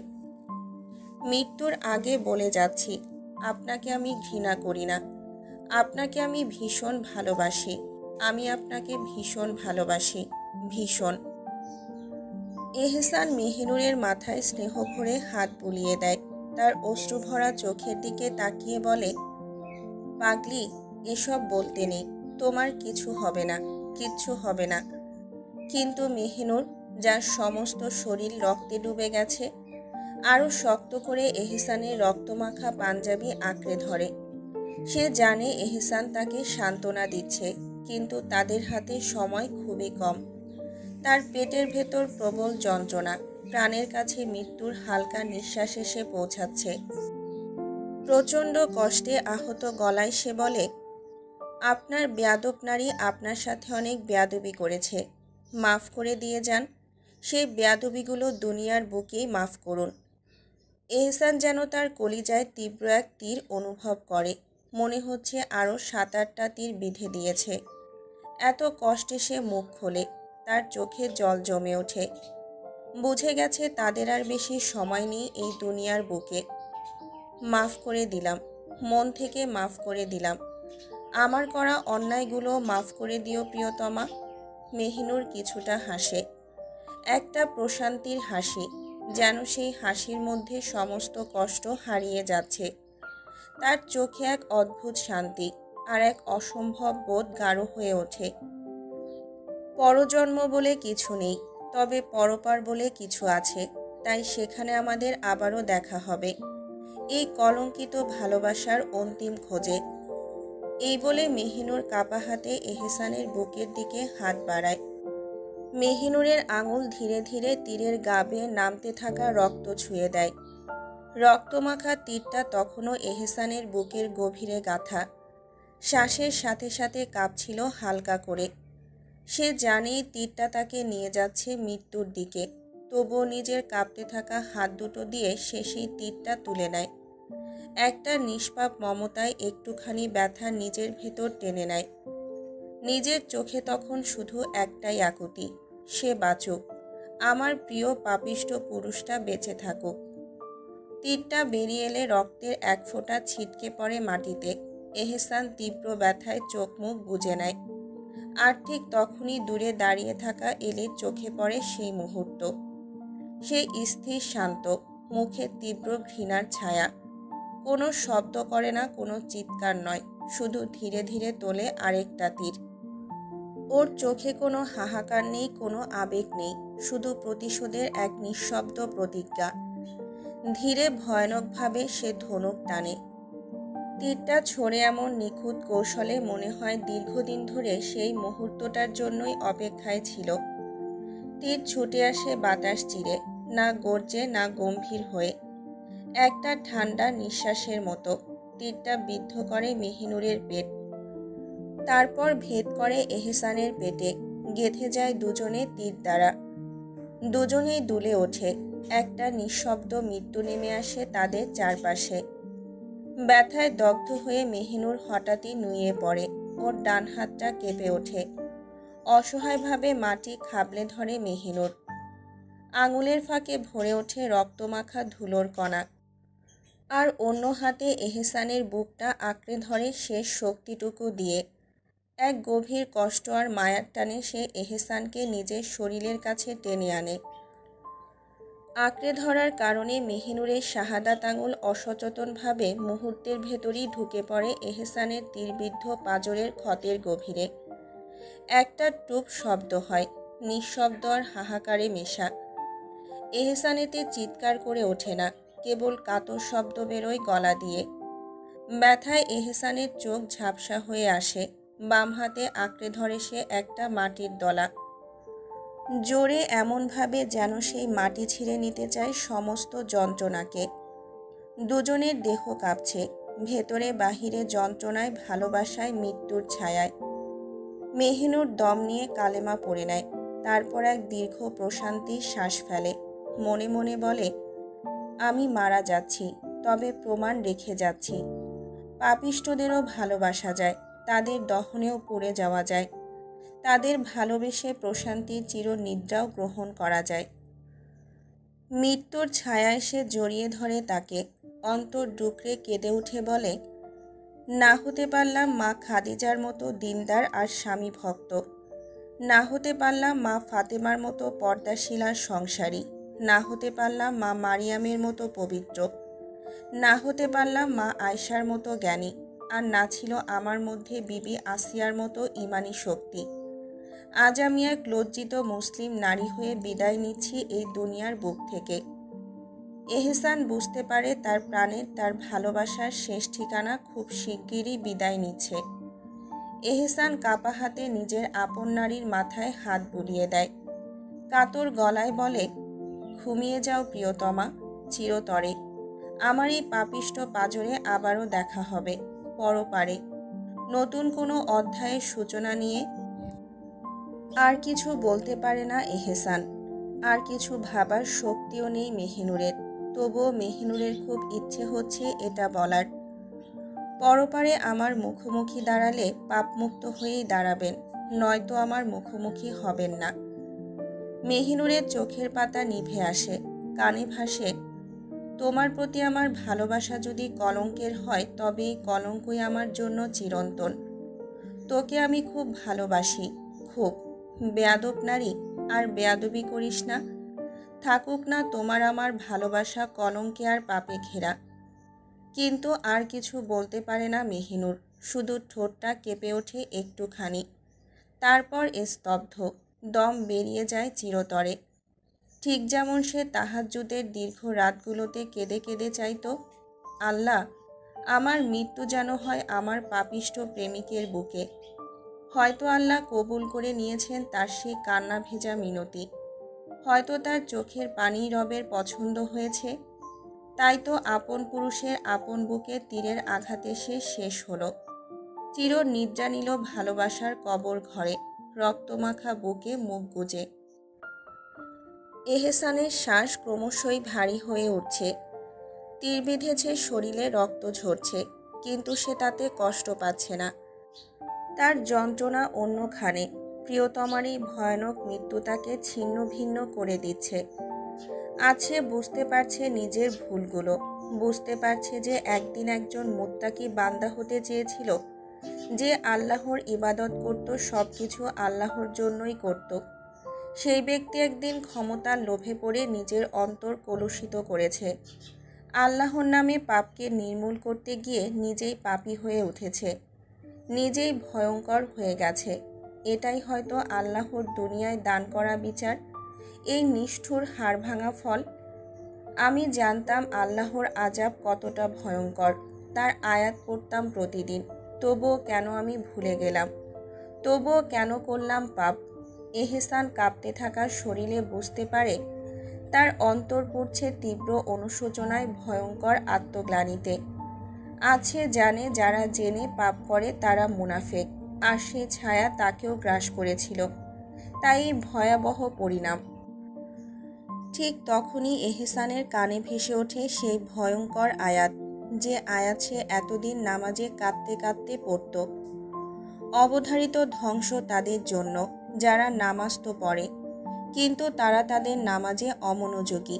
মৃত্যুর আগে বলে যাচ্ছি, আপনাকে আমি ঘৃণা করি না। আপনাকে আমি ভীষণ ভালোবাসি। আমি আপনাকে ভীষণ ভালোবাসি, ভীষণ। এহসান মেহিনুরের মাথায় স্নেহ ভরে হাত বুলিয়ে দেয়। তার অশ্রুভরা চোখের দিকে তাকিয়ে বলে, পাগলি, এসব বলতে নেই। তোমার কিছু হবে না, কিচ্ছু হবে না। কিন্তু মেহিনুর, যার সমস্ত শরীর রক্তে ডুবে গেছে, আরও শক্ত করে এহসানের রক্তমাখা পাঞ্জাবি আঁকড়ে ধরে। সে জানে এহসান তাকে সান্ত্বনা দিচ্ছে, কিন্তু তাদের হাতে সময় খুবই কম। তার পেটের ভেতর প্রবল যন্ত্রণা, প্রাণের কাছে মৃত্যুর হালকা নিঃশ্বাস এসে পৌঁছাচ্ছে। প্রচণ্ড কষ্টে আহত গলায় সে বলে, আপনার বেয়াদব নারী আপনার সাথে অনেক বেয়াদবি করেছে, মাফ করে দিয়ে যান। সেই বেয়াদবিগুলো দুনিয়ার বুকেই মাফ করুন। এহসান যেন তার কলিজায় তীব্র এক তীর অনুভব করে। মনে হচ্ছে আরও 7-8টা তীর বিঁধে দিয়েছে। এত কষ্টে সে মুখ খোলে, তার চোখে জল জমে ওঠে। বুঝে গেছে তাদের আর বেশি সময় নেই এই দুনিয়ার বুকে। মাফ করে দিলাম, মন থেকে মাফ করে দিলাম। আমার করা অন্যায়গুলো মাফ করে দিও প্রিয়তমা। মেহিনুর কিছুটা হাসে, একটা প্রশান্তির হাসি, যেন সেই হাসির মধ্যে সমস্ত কষ্ট হারিয়ে যাচ্ছে। তার চোখে এক অদ্ভুত শান্তি আর এক অসম্ভব বোধ গাঢ় হয়ে ওঠে। পরজন্ম বলে কিছু নেই, তবে পরপার বলে কিছু আছে। তাই সেখানে আমাদের আবারও দেখা হবে, এই কলঙ্কিত ভালোবাসার অন্তিম খোঁজে। এই বলে মেহিনুর কাপা হাতে এহসানের বুকের দিকে হাত বাড়ায়। মেহিনুরের আঙুল ধীরে ধীরে তীরের গা বেয়ে নামতে থাকা রক্ত ছুঁয়ে দেয়। রক্তমাখা তীরটা তখনও এহসানের বুকের গভীরে গাঁথা। শ্বাসের সাথে সাথে কাঁপছিল হালকা করে। সে জানেই তীরটা তাকে নিয়ে যাচ্ছে মৃত্যুর দিকে, তবুও নিজের কাঁপতে থাকা হাত দুটো দিয়ে সে সেই তীরটা তুলে নেয়। একটা নিষ্পাপ মমতায় একটুখানি ব্যথা নিজের ভেতর টেনে নেয়। নিজের চোখে তখন শুধু একটাই আকুতি, সে বাঁচুক, আমার প্রিয় পাপিষ্ঠ পুরুষটা বেঁচে থাকুক। তীরটা বেরিয়ে এলে রক্তের এক ফোঁটা ছিটকে পড়ে মাটিতে। এহসান তীব্র ব্যথায় চোখ মুখ বুজে নেয়। আর ঠিক তখনই দূরে দাঁড়িয়ে থাকা এলির চোখে পড়ে সেই মুহূর্ত। সে স্থির শান্ত, মুখে তীব্র ঘৃণার ছায়া। কোনো শব্দ করে না, কোনো চিৎকার নয়, শুধু ধীরে ধীরে তোলে আরেকটা তীর। ওর চোখে কোনো হাহাকার নেই, কোনো আবেগ নেই, শুধু প্রতিশোধের এক নিঃশব্দ প্রতিজ্ঞা। ধীরে ভয়ানকভাবে সে ধনুক টানে। তীরটা ছড়ে এমন নিখুঁত কৌশলে মনে হয় দীর্ঘদিন ধরে সেই মুহূর্তটার জন্যই অপেক্ষায় ছিল। তীর ছুটে আসে বাতাস চিরে, না গর্জে না গম্ভীর হয়ে, একটা ঠান্ডা নিঃশ্বাসের মতো। তীরটা বিদ্ধ করে মেহিনুরের পেট, তারপর ভেদ করে এহসানের পেটে, গেঁথে যায় দুজনে তীর দ্বারা। দুজনেই দুলে ওঠে। একটা নিঃশব্দ মৃত্যু নেমে আসে তাদের চারপাশে। ব্যথায় দগ্ধ হয়ে মেহিনুর হঠাৎই নুয়ে পড়ে। ওর ডান হাতটা কেঁপে ওঠে। অসহায়ভাবে মাটি খাবলে ধরে মেহিনুর। আঙুলের ফাঁকে ভরে ওঠে রক্তমাখা ধুলোর কণা। আর অন্য হাতে এহসানের বুকটা আঁকড়ে ধরে শেষ শক্তিটুকু দিয়ে। এক গভীর কষ্ট আর মায়ার টানে সে এহসানকে নিজের শরীরের কাছে টেনে আনে। আঁকড়ে ধরার কারণে মেহিনুরের শাহাদাত আঙুল অসচেতনভাবে মুহূর্তের ভেতরই ঢুকে পড়ে এহসানের তীরবিদ্ধ পাঁজরের ক্ষতের গভীরে। একটা টুপ শব্দ হয়, নিঃশব্দ আর হাহাকারে মেশা। এহসান এতে চিৎকার করে ওঠে না, কেবল কাতর শব্দ বেরোয় গলা দিয়ে। ব্যথায় এহসানের চোখ ঝাপসা হয়ে আসে। বাম হাতে আঁকড়ে ধরে সে একটা মাটির দলা, জোরে, এমনভাবে যেন সেই মাটি ছিঁড়ে নিতে চায় সমস্ত যন্ত্রণাকে। দুজনের দেহ কাঁপছে, ভেতরে বাহিরে যন্ত্রণায়, ভালোবাসায়, মৃত্যুর ছায়ায়। মেহিনুর দম নিয়ে কালেমা পড়ে নেয়, তারপর এক দীর্ঘ প্রশান্তির শ্বাস ফেলে। মনে মনে বলে, আমি মারা যাচ্ছি, তবে প্রমাণ রেখে যাচ্ছি। পাপিষ্ঠদেরও ভালোবাসা যায়, তাদের দহনেও পুড়ে যাওয়া যায়, তাদের ভালোবেসে প্রশান্তির চিরনিদ্রাও গ্রহণ করা যায়। মৃত্যুর ছায়ায় সে জড়িয়ে ধরে তাকে, অন্তর ডুকরে কেঁদে উঠে বলে, না হতে পারলাম মা খাদিজার মতো দিনদার আর স্বামী ভক্ত, না হতে পারলাম মা ফাতেমার মতো পর্দাশীল আর সংসারী, না হতে পারলাম মা মারিয়ামের মতো পবিত্র, না হতে পারলাম মা আয়সার মতো জ্ঞানী, আর না ছিল আমার মধ্যে বিবি আসিয়ার মতো ইমানি শক্তি। আজ আমি এক লজ্জিত মুসলিম নারী হয়ে বিদায় নিচ্ছি এই দুনিয়ার বুক থেকে। এহসান বুঝতে পারে তার প্রাণের, তার ভালোবাসার শেষ ঠিকানা খুব শিগগিরই বিদায় নিচ্ছে। এহসান কাপা হাতে নিজের আপন নারীর মাথায় হাত বুলিয়ে দেয়, কাতর গলায় বলে, ঘুমিয়ে যাও প্রিয়তমা, চিরতরে। আমার এই পাপিষ্ট পাজরে আবারও দেখা হবে পরপারে, নতুন কোনো অধ্যায়ের সূচনা নিয়ে। আর কিছু বলতে পারে না এহসান, আর কিছু ভাবার শক্তিও নেই মেহিনুরের। তবুও মেহিনুরের খুব ইচ্ছে হচ্ছে এটা বলার, পরপারে আমার মুখোমুখি দাঁড়ালে পাপমুক্ত হয়েই দাঁড়াবেন, নয়তো আমার মুখোমুখি হবেন না। মেহিনুরের চোখের পাতা নিভে আসে, কানে ভাসে, তোমার প্রতি আমার ভালোবাসা যদি কলঙ্কের হয় তবে এই কলঙ্কই আমার জন্য চিরন্তন। তোকে আমি খুব ভালোবাসি, খুব। বেয়াদব নারী, আর বেয়াদবি করিস না। থাকুক না তোমার আমার ভালোবাসা কলঙ্কে আর পাপে ঘেরা। কিন্তু আর কিছু বলতে পারে না মেহিনুর, শুধু ঠোঁটটা কেঁপে ওঠে একটুখানি, তারপর স্তব্ধ, দম বেরিয়ে যায় চিরতরে। ঠিক যেমন সে তাহাজ্জুদের দীর্ঘ রাতগুলোতে কেঁদে কেঁদে চাইত, আল্লাহ, আমার মৃত্যু যেন হয় আমার পাপিষ্ঠ প্রেমিকের বুকে। হয়তো আল্লাহ কবুল করে নিয়েছেন তার সেই কান্না ভেজা মিনতি, হয়তো তার চোখের পানি রবের পছন্দ হয়েছে, তাই তো আপন পুরুষের আপন বুকে তীরের আঘাতে সে শেষ হলো। চির নিদ্রা নিল ভালোবাসার কবর ঘরে, রক্তমাখা বুকে মুখ গুজে। এহসানের শ্বাস ক্রমশই ভারী হয়ে উঠছে, তীর বিঁধেছে শরীরে, রক্ত ঝরছে, কিন্তু সে তাতে কষ্ট পাচ্ছে না। তার যন্ত্রণা অন্যখানে, প্রিয়তমারই ভয়ানক মৃত্যু তাকে ছিন্ন ভিন্ন করে দিচ্ছে। আজ সে বুঝতে পারছে নিজের ভুলগুলো, বুঝতে পারছে যে একদিন একজন মুত্তাকি বান্দা হতে চেয়েছিল, যে আল্লাহর ইবাদত করত, সব কিছু আল্লাহর জন্যই করত। সেই ব্যক্তি একদিন ক্ষমতার লোভে পড়ে নিজের অন্তর কলুষিত করেছে, আল্লাহর নামে পাপকে নির্মূল করতে গিয়ে নিজেই পাপী হয়ে উঠেছে, নিজেই ভয়ঙ্কর হয়ে গেছে। এটাই হয়তো আল্লাহর দুনিয়ায় দান করা বিচার, এই নিষ্ঠুর হাড়ভাঙা ফল। আমি জানতাম আল্লাহর আযাব কতটা ভয়ঙ্কর, তার আয়াত পড়তাম প্রতিদিন, তবুও কেন আমি ভুলে গেলাম, তবুও কেন করলাম পাপ। এহসান কাঁপতে থাকা শরীরে বুঝতে পারে তার অন্তর পড়ছে তীব্র অনুশোচনায়, ভয়ঙ্কর আত্মগ্লানিতে। আছে জানে যারা জেনে পাপ করে তারা মুনাফেক, আর সে ছায়া তাকেও গ্রাস করেছিল, তাই ভয়াবহ পরিণাম। ঠিক তখনই এহসানের কানে ভেসে ওঠে সেই ভয়ঙ্কর আয়াত, যে আয়াত সে এতদিন নামাজে কাঁদতে কাঁদতে পড়ত। অবধারিত ধ্বংস তাদের জন্য যারা নামাজ তো পড়ে, কিন্তু তারা তাদের নামাজে অমনোযোগী।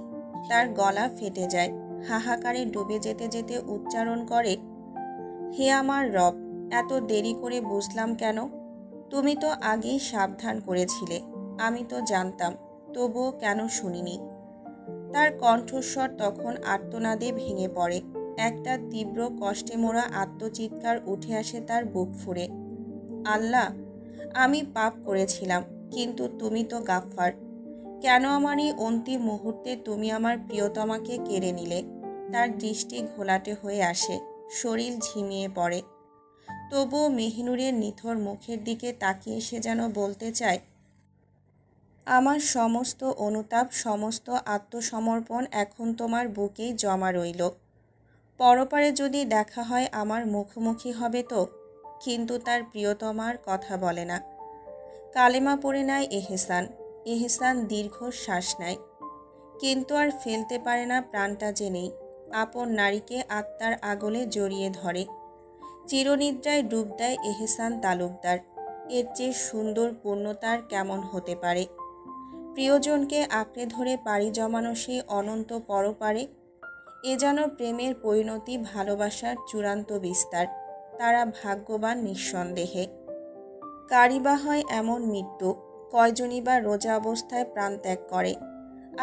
তার গলা ফেটে যায়, হাহাকারে ডুবে যেতে যেতে উচ্চারণ করে, হে আমার রব, এত দেরি করে বুঝলাম কেন? তুমি তো আগেই সাবধান করেছিলে, আমি তো জানতাম, তবুও কেন শুনিনি? তার কণ্ঠস্বর তখন আর্তনাদে ভেঙে পড়ে, একটা তীব্র কষ্টে মোড়া আত্মচিৎকার উঠে আসে তার বুক ফুঁড়ে। আল্লাহ, আমি পাপ করেছিলাম, কিন্তু তুমি তো গাফফার। কেন আমার এই অন্তিম মুহূর্তে তুমি আমার প্রিয়তমাকে কেড়ে নিলে? তার দৃষ্টি ঘোলাটে হয়ে আসে, শরীর ঝিমিয়ে পড়ে, তবুও মেহিনুরের নিথর মুখের দিকে তাকিয়ে সে যেন বলতে চায়, আমার সমস্ত অনুতাপ, সমস্ত আত্মসমর্পণ এখন তোমার বুকেই জমা রইল। পরপারে যদি দেখা হয় আমার মুখোমুখি হবে তো। কিন্তু তার প্রিয়তমার কথা বলে না। কালেমা পড়ে নেয় এহসান। এহসান দীর্ঘ শ্বাস নেয়, কিন্তু আর ফেলতে পারে না প্রাণটা যে নেই। আপন নারীকে আত্মার আগলে জড়িয়ে ধরে, চিরনিদ্রায় ডুব দেয় এহসান তালুকদার। এর চেয়ে সুন্দর পূর্ণতার কেমন হতে পারে? প্রিয়জনকে আঁকড়ে ধরে পাড়ি জমানো সেই অনন্ত পরপারে। এ যেন প্রেমের পরিণতি, ভালোবাসার চূড়ান্ত বিস্তার। তারা ভাগ্যবান নিঃসন্দেহে। কারই বা হয় এমন মৃত্যু? কয়জনই বা রোজা অবস্থায় প্রাণ ত্যাগ করে?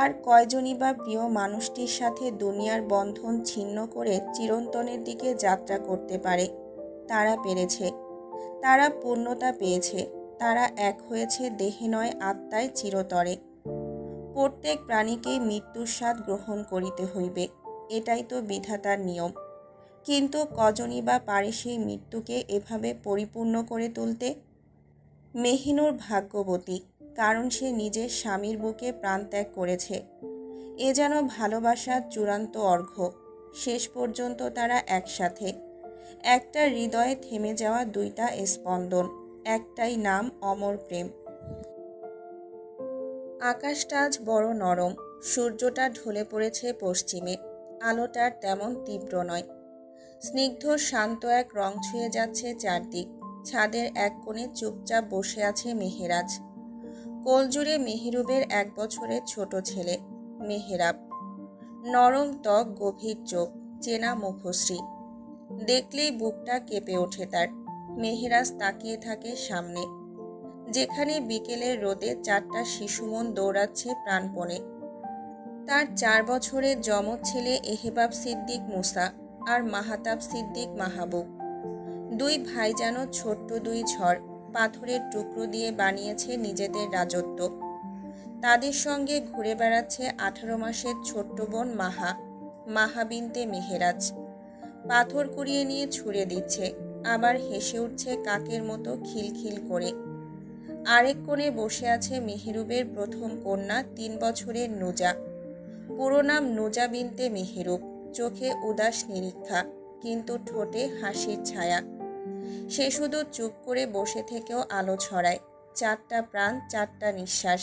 আর কয়জনই বা প্রিয় মানুষটির সাথে দুনিয়ার বন্ধন ছিন্ন করে চিরন্তনের দিকে যাত্রা করতে পারে? তারা পেরেছে। তারা পূর্ণতা পেয়েছে। তারা এক হয়েছে দেহে নয় আত্মায় চিরতরে। প্রত্যেক প্রাণীকেই মৃত্যুর স্বাদ গ্রহণ করিতে হইবে, এটাই তো বিধাতার নিয়ম। কিন্তু কজনই বা পারে সেই মৃত্যুকে এভাবে পরিপূর্ণ করে তুলতে? মেহিনুর ভাগ্যবতী, কারণ সে নিজের স্বামীর বুকে প্রাণত্যাগ করেছে। এ যেন ভালোবাসার চূড়ান্ত অর্ঘ্য। শেষ পর্যন্ত তারা একসাথে। একটা হৃদয়ে থেমে যাওয়া দুইটা স্পন্দন, একটাই নাম অমর প্রেম। আকাশটা আজ বড় নরম। সূর্যটা ঢলে পড়েছে পশ্চিমে। আলোটার তেমন তীব্র নয়। স্নিগ্ধ শান্ত এক রং ছুঁয়ে যাচ্ছে চারদিক। ছাদের এক কোণে চুপচাপ বসে আছে মেহেরাজ। কোলজুড়ে মেহেরুবের 1 বছরের ছোট ছেলে মেহেরাব। নরম ত্বক, গভীর চোখ, চেনা মুখশ্রী। দেখলেই বুকটা কেঁপে ওঠে তার। মেহেরাজ তাকিয়ে থাকে সামনে, যেখানে বিকেলের রোদে 4টা শিশুমন দৌড়াচ্ছে প্রাণপণে। তার 4 বছরের যমজ ছেলে এহেবাব সিদ্দিক মুসা আর মাহাতাব সিদ্দিক মাহবুব। 2 ভাই যেন ছোট্ট 2 ঝড়, পাথরের টুকরো দিয়ে বানিয়েছে নিজেদের রাজত্ব। তাদের সঙ্গে ঘুরে বেড়াচ্ছে 18 মাসের ছোট্ট বোন মাহা বিনতে মেহেরাজ। পাথর কুড়িয়ে নিয়ে ছুঁড়ে দিচ্ছে, আবার হেসে উঠছে কাকের মতো খিলখিল করে। আরেক কোণে বসে আছে মেহেরুবের প্রথম কন্যা 3 বছরের নুজা। পুরো নাম নুজা বিনতে মেহেরুব। চোখে উদাস নিরীক্ষা, কিন্তু ঠোঁটে হাসির ছায়া। সে শুধু চুপ করে বসে থেকেও আলো ছড়ায়। 4টা প্রাণ, 4টা নিঃশ্বাস।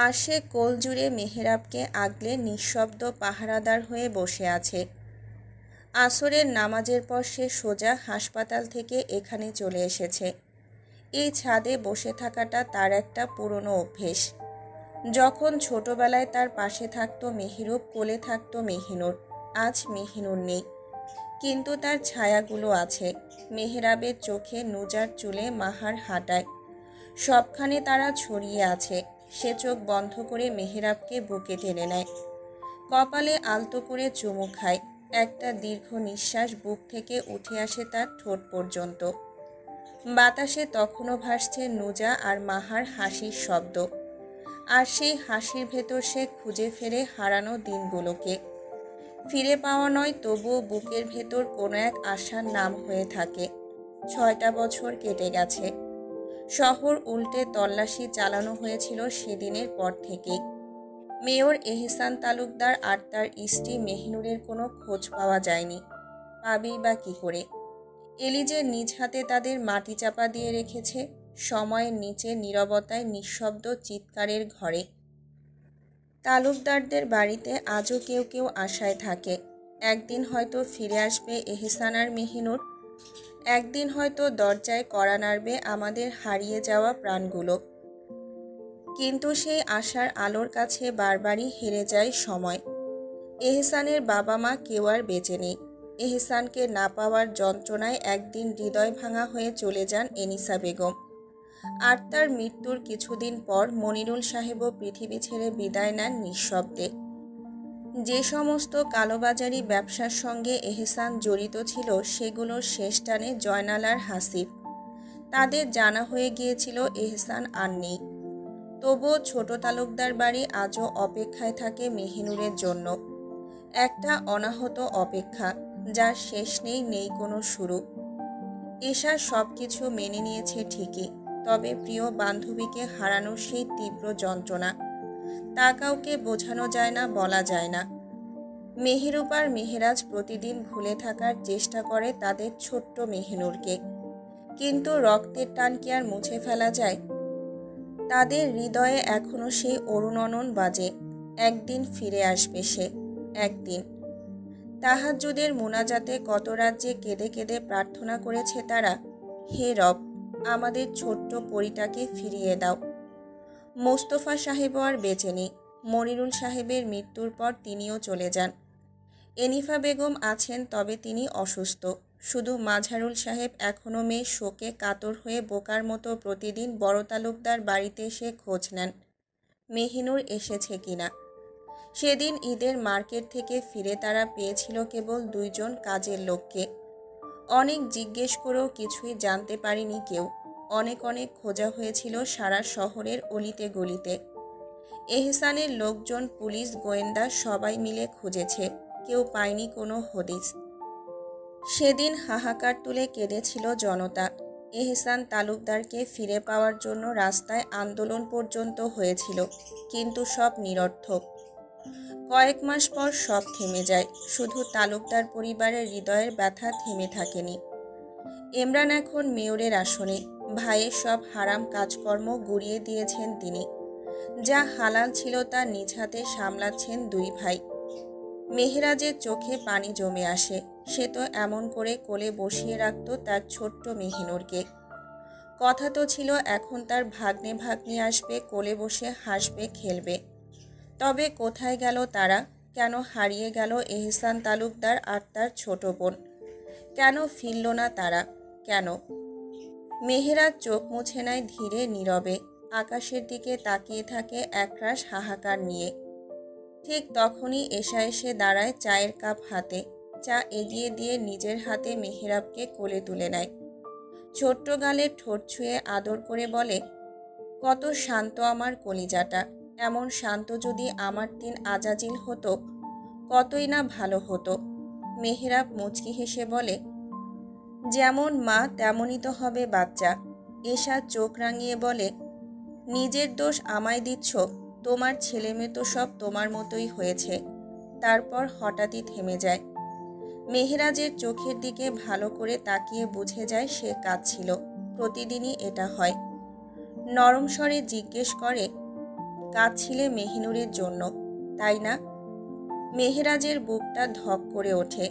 আর সে কোল জুড়ে মেহেরাবকে আগলে নিঃশব্দ পাহারাদার হয়ে বসে আছে। আসরের নামাজের পর সে সোজা হাসপাতাল থেকে এখানে চলে এসেছে। এই ছাদে বসে থাকাটা তার একটা পুরনো অভ্যেস। যখন ছোটবেলায় তার পাশে থাকতো মেহেরুব, কোলে থাকতো মেহিনুর। আজ মেহিনুর নেই, কিন্তু তার ছায়াগুলো আছে। মেহেরাবের চোখে, নুজার চুলে, মাহার হাঁটায়, সবখানে তারা ছড়িয়ে আছে। সে চোখ বন্ধ করে মেহেরাবকে বুকে টেনে নেয়, কপালে আলতো করে চুমু খায়। একটা দীর্ঘ নিঃশ্বাস বুক থেকে উঠে আসে তার ঠোঁট পর্যন্ত। বাতাসে তখনও ভাসছে নুজা আর মাহার হাসির শব্দ। আর সেই হাসির ভেতর সে খুঁজে ফেরে হারানো দিনগুলোকে। ফিরে পাওয়া নয়, তবুও বুকের ভেতর কোনো এক আশার নাম হয়ে থাকে। 6টা বছর কেটে গেছে। শহর উল্টে তল্লাশি চালানো হয়েছিল সেদিনের পর থেকেই। মেয়র এহসান তালুকদার আর তার স্ত্রী মেহিনুরের কোনো খোঁজ পাওয়া যায়নি। পাবেই বা কী করে? এলি যে নিজ হাতে তাদের মাটি চাপা দিয়ে রেখেছে সময়ের নিচে, নীরবতায়, নিঃশব্দ চিৎকারের ঘরে। তালুকদারদের বাড়িতে আজও কেউ কেউ আশায় থাকে, একদিন হয়তো ফিরে আসবে এহসান আর মেহিনুর। একদিন হয়তো দরজায় কড়া নাড়বে আমাদের হারিয়ে যাওয়া প্রাণগুলো। কিন্তু সেই আশার আলোর কাছে বারবারই হেরে যায় সময়। এহসানের বাবা মা কেউ আর বেঁচে নেই। এহসানকে না পাওয়ার যন্ত্রণায় একদিন হৃদয় ভাঙা হয়ে চলে যান এনিসা বেগম। আর তার মৃত্যুর কিছুদিন পর মনিরুল সাহেবও পৃথিবী ছেড়ে বিদায় নেন নিঃশব্দে। যে সমস্ত কালোবাজারি ব্যবসার সঙ্গে এহসান জড়িত ছিল, সেগুলোর শেষ টানে জয়নাল আর হাসিব। তাদের জানা হয়ে গিয়েছিল এহসান আর নেই। তবুও ছোট তালুকদার বাড়ি আজও অপেক্ষায় থাকে মেহিনুরের জন্য। একটা অনাহত অপেক্ষা, যার শেষ নেই, নেই কোনো শুরু। এশা সব কিছু মেনে নিয়েছে ঠিকই, তবে প্রিয় বান্ধবীকে হারানোর সেই তীব্র যন্ত্রণা, তা কাউকে বোঝানো যায় না, বলা যায় না। মেহেরুব আর মেহেরাজ প্রতিদিন ভুলে থাকার চেষ্টা করে তাদের ছোট্ট মেহিনুরকে, কিন্তু রক্তের টান কি আর মুছে ফেলা যায়? তাদের হৃদয়ে এখনো সেই অরুণনন বাজে। একদিন ফিরে আসবে সে, একদিন। তাহাজ্জুদের মুনাজাতে কত রাজ্যে কেঁদে কেঁদে প্রার্থনা করেছে তারা, হে রব, আমাদের ছোট্ট পরিটাকে ফিরিয়ে দাও। মোস্তফা সাহেবও আর বেঁচে নেই। মনিরুল সাহেবের মৃত্যুর পর তিনিও চলে যান। এনিফা বেগম আছেন, তবে তিনি অসুস্থ। শুধু মাঝারুল সাহেব এখনও মেয়ের শোকে কাতর হয়ে বোকার মতো প্রতিদিন বড় তালুকদার বাড়িতে এসে খোঁজ নেন মেহিনুর এসেছে কিনা। সেদিন ঈদের মার্কেট থেকে ফিরে তারা পেয়েছিল কেবল 2 জন কাজের লোককে। অনেক জিজ্ঞেস করেও কিছুই জানতে পারেনি কেউ। অনেক খোঁজা হয়েছিল সারা শহরের অলিতে গলিতে। এহসানের লোকজন, পুলিশ, গোয়েন্দা সবাই মিলে খুঁজেছে, কেউ পায়নি কোনো হদিস। সেদিন হাহাকার তুলে কেঁদেছিল জনতা। এহসান তালুকদারকে ফিরে পাওয়ার জন্য রাস্তায় আন্দোলন পর্যন্ত হয়েছিল, কিন্তু সব নিরর্থক। কয়েক মাস পর সব থেমে যায়, শুধু তালুকদার পরিবারের হৃদয়ের ব্যথা থেমে থাকেনি। ইমরান এখন মেয়রের আসনে। ভাইয়ের সব হারাম কাজকর্ম গুড়িয়ে দিয়েছেন তিনি। যা হালাল ছিল তা নিজ হাতে সামলাচ্ছেন 2 ভাই। মেহেরাজের চোখে পানি জমে আসে। সে তো এমন করে কোলে বসিয়ে রাখত তার ছোট্ট মেহিনুরকে। কথা তো ছিল এখন তার ভাগ্নে আসবে, কোলে বসে হাসবে, খেলবে। তবে কোথায় গেল তারা? কেন হারিয়ে গেল এহসান তালুকদার আর তার ছোট বোন? কেন ফিরল না তারা? কেন? মেহেরাজ চোখ মুছে নেয় ধীরে নীরবে, আকাশের দিকে তাকিয়ে থাকে একরাশ হাহাকার নিয়ে। ঠিক তখনই এশা এসে দাঁড়ায় চায়ের কাপ হাতে। চা এগিয়ে দিয়ে নিজের হাতে মেহেরাবকে কোলে তুলে নেয়। ছোট্ট গালে ঠোঁট ছুঁয়ে আদর করে বলে, কত শান্ত আমার কলিজাটা। এমন শান্ত যদি আমার দিন আজাজিল হতো, কতই না ভালো হতো। মেহেরাব মুচকি হেসে বলে, যেমন মা তেমনই তো হবে বাচ্চা। এশা চোখ রাঙিয়ে বলে, নিজের দোষ আমায় দিচ্ছ? তোমার ছেলে মেয়ে তো সব তোমার মতোই হয়েছে। তারপর হঠাৎই থেমে যায়। মেহেরাজের চোখের দিকে ভালো করে তাকিয়ে বুঝে যায় সে কাঁদছিল। প্রতিদিনই এটা হয়। নরম স্বরে জিজ্ঞেস করে, কাঁদছিলে মেহিনুরের জন্য, তাই না? মেহেরাজের বুকটা ধক করে ওঠে।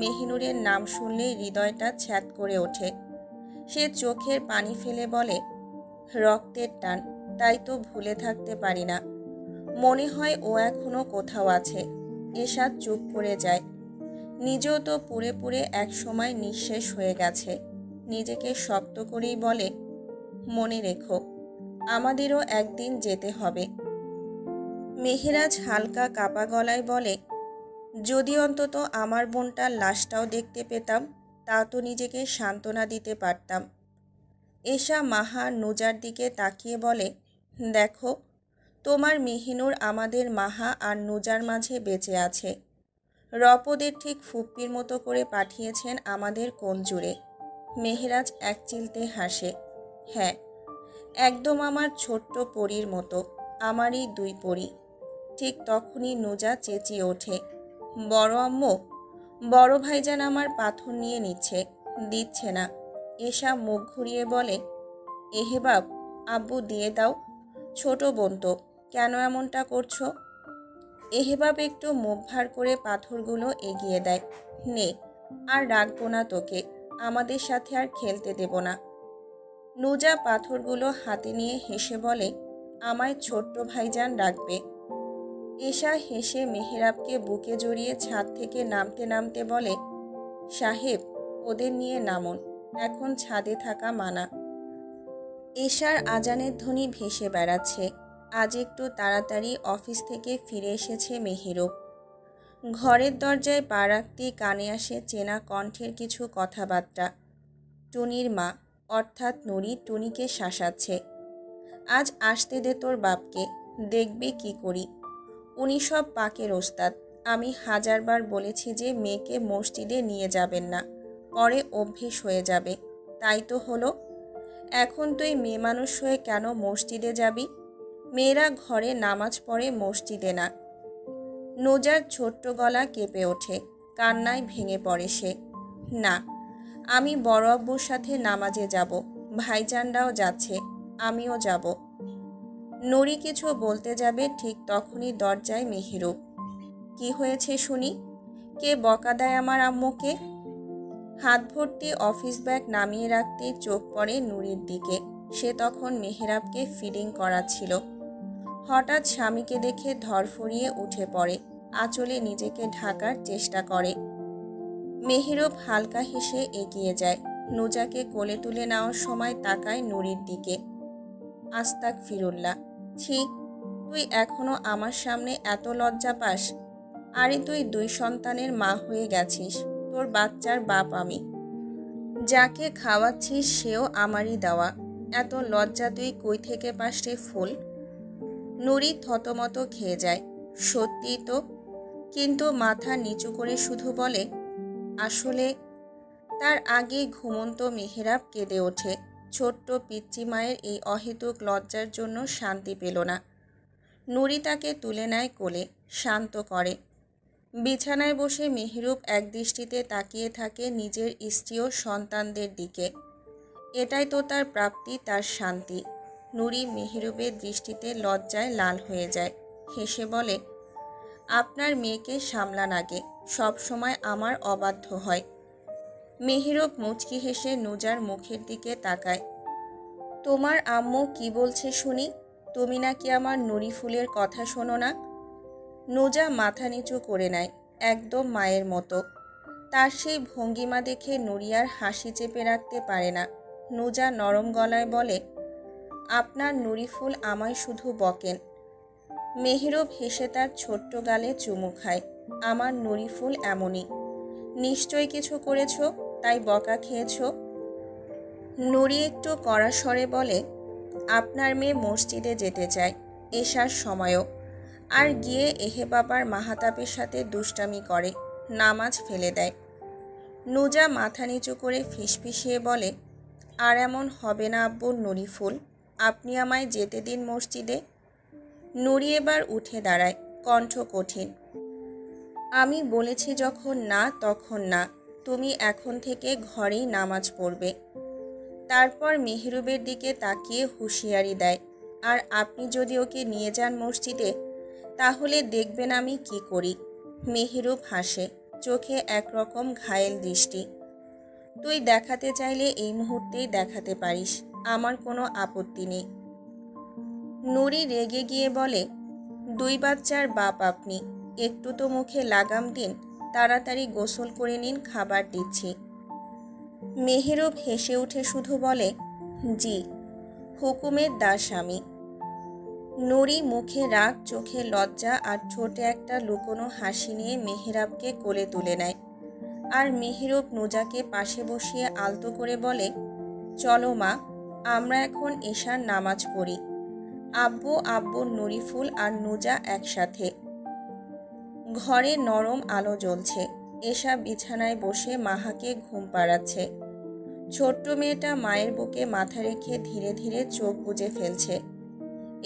মেহিনুরের নাম শুনলেই হৃদয়টা ছ্যাদ করে ওঠে। সে চোখের পানি ফেলে বলে, রক্তের টান, তাই তো ভুলে থাকতে পারি না। মনে হয় ও এখনো কোথাও আছে। এশা চুপ করে যায়। নিজেও তো পুড়ে পুড়ে এক সময় নিঃশেষ হয়ে গেছে। নিজেকে শক্ত করেই বলে, মনে রেখো, আমাদেরও একদিন যেতে হবে। মেহেরাজ হালকা কাপা গলায় বলে, যদি অন্তত আমার বোনটার লাশটাও দেখতে পেতাম, তা তো নিজেকে সান্ত্বনা দিতে পারতাম। এশা মাহা নুজার দিকে তাকিয়ে বলে, দেখো, তোমার মেহিনুর আমাদের মাহা আর নুজার মাঝে বেঁচে আছে। রব ওদের ঠিক ফুপ্পির মতো করে পাঠিয়েছেন আমাদের কোণ জুড়ে। মেহেরাজ এক চিলতে হাসে, হ্যাঁ, একদম আমার ছোট্ট পরীর মতো, আমারই 2 পরী। ঠিক তখনই নুজা চেঁচিয়ে ওঠে, বড় আম্মু, বড় ভাইজান আমার পাথর নিয়ে নিচ্ছে, দিচ্ছে না। এশা মুখ ঘুরিয়ে বলে, এহেবাব, আব্বু দিয়ে দাও, ছোট বোন তো, কেন এমনটা করছো? এহেবাব একটু মুখ ভার করে পাথরগুলো এগিয়ে দেয়, নে, আর রাখবো না তোকে, আমাদের সাথে আর খেলতে দেব না। নুজা পাথরগুলো হাতে নিয়ে হেসে বলে, আমায় ছোট্ট ভাইজান রাখবে। এশা হেসে মেহেরাবকে বুকে জড়িয়ে ছাদ থেকে নামতে নামতে বলে, সাহেব, ওদের নিয়ে নামুন, এখন ছাদে থাকা মানা। এশার আজানের ধ্বনি ভেসে বেড়াচ্ছে। আজ একটু তাড়াতাড়ি অফিস থেকে ফিরে এসেছে মেহেরব। ঘরের দরজায় পা রাখতেই কানে আসে চেনা কণ্ঠের কিছু কথাবার্তা। টুনির মা, অর্থাৎ নুরি, টুনিকে শাসাচ্ছে, আজ আসতে দে তোর বাপকে, দেখবে কি করি। উনি সব পাকের ওস্তাদ। আমি 1000 বার বলেছি যে মেয়েকে মসজিদে নিয়ে যাবেন না, পরে অভ্যেস হয়ে যাবে। তাই তো হলো। এখন তুই মেয়ে মানুষ হয়ে কেন মসজিদে যাবি? মেয়েরা ঘরে নামাজ পড়ে, মসজিদে না। নুজার ছোট্ট গলা কেঁপে ওঠে, কান্নায় ভেঙে পড়ে সে। না, আমি বড় আব্বুর সাথে নামাজে যাব, ভাইজানরাও যাচ্ছে, আমিও যাব। নুরি কিছু বলতে যাবে, ঠিক তখনই দরজায় মেহেরুব। কি হয়েছে শুনি? কে বকা দেয় আমার আম্মুকে? হাত ভর্তি অফিস ব্যাগ নামিয়ে রাখতেই চোখ পড়ে নুরির দিকে। সে তখন মেহেরাবকে ফিডিং করাচ্ছিল। হঠাৎ স্বামীকে দেখে ধরফরিয়ে উঠে পড়ে। আঁচলে নিজেকে ঢাকার চেষ্টা করে। মেহেরব হালকা হেসে এগিয়ে যায়। নুজাকে কোলে তুলে নেওয়ার সময় তাকায় নুরির দিকে। আস্তাগফিরুল্লাহ, ছি, তুই এখনো আমার সামনে এত লজ্জা পাস? আরে তুই 2 সন্তানের মা হয়ে গেছিস, তোর বাচ্চার বাপ আমি। যাকে খাওয়াচ্ছিস সেও আমারই দেওয়া। এত লজ্জা তুই কই থেকে পাস রে ফুল? নুরি থতমত খেয়ে যায়। সত্যিই তো, কিন্তু মাথা নিচু করে শুধু বলে আসলে। তার আগে ঘুমন্ত মেহেরাব কেঁদে ওঠে। ছোট্ট পিচ্চি মায়ের এই অহেতুক লজ্জার জন্য শান্তি পেল না। নুরি তাকে তুলে নেয় কোলে, শান্ত করে। বিছানায় বসে মেহেরুব একদৃষ্টিতে তাকিয়ে থাকে নিজের স্ত্রী ও সন্তানদের দিকে। এটাই তো তার প্রাপ্তি, তার শান্তি। নুরি মেহেরুবের দৃষ্টিতে লজ্জায় লাল হয়ে যায়। হেসে বলে, আপনার মেয়েকে সামলান আগে, সব সময় আমার অবাধ্য হয়। মেহেরুব মুচকি হেসে নুজার মুখের দিকে তাকায়। তোমার আম্মু কি বলছে শুনি? তুমি নাকি আমার নুরি ফুলের কথা শোনো না? নুজা মাথা নিচু করে নেয়, একদম মায়ের মতো। তার সেই ভঙ্গিমা দেখে নুরি আর হাসি চেপে রাখতে পারে না। নুজা নরম গলায় বলে, আপনার নুরি ফুল আমায় শুধু বকেন। মেহেরব হেসে তার ছোট্ট গালে চুমু খায়। আমার নুরি ফুল এমনই, নিশ্চয় কিছু করেছ, তাই বকা খেয়েছ। নুরি একটু কড়া স্বরে বলে, আপনার মেয়ে মসজিদে যেতে চায় এশার সময়ও, আর গিয়ে এহে বাবার মাহাতাবের সাথে দুষ্টামি করে, নামাজ ফেলে দেয়। নুজা মাথা নিচু করে ফিসফিসিয়ে বলে, আর এমন হবে না আব্বু নুরি ফুল, আপনি আমায় যেতে দিন মসজিদে। নুরি এবার উঠে দাঁড়ায়, কণ্ঠ কঠিন। আমি বলেছি যখন না তখন না, তুমি এখন থেকে ঘরেই নামাজ পড়বে। তারপর মেহেরুবের দিকে তাকিয়ে হুঁশিয়ারি দেয়, আর আপনি যদি ওকে নিয়ে যান মসজিদে, তাহলে দেখবেন আমি কি করি। মেহেরুব হাসে, চোখে একরকম ঘায়েল দৃষ্টি। তুই দেখাতে চাইলে এই মুহূর্তেই দেখাতে পারিস, আমার কোনো আপত্তি নেই। নুরি রেগে গিয়ে বলে, 2 বাচ্চার বাপ আপনি, একটু তো মুখে লাগাম দিন, তাড়াতাড়ি গোসল করে নিন, খাবার দিচ্ছি। মেহেরুব হেসে উঠে শুধু বলে, জি, হুকুমের দাস আমি। নুরি মুখে রাগ, চোখে লজ্জা আর ঠোঁটে একটা লুকোনো হাসি নিয়ে মেহেরাবকে কোলে তুলে নেয়। আর মেহেরুব নুজাকে পাশে বসিয়ে আলতো করে বলে, চলো মা, আমরা এখন এশার নামাজ পড়ি। আব্বু, আব্বু, নুরি ফুল আর নুজা একসাথে। ঘরে নরম আলো জ্বলছে। এশা বিছানায় বসে মাহাকে ঘুম পাড়াচ্ছে। ছোট্ট মেয়েটা মায়ের বুকে মাথা রেখে ধীরে ধীরে চোখ বুজে ফেলছে।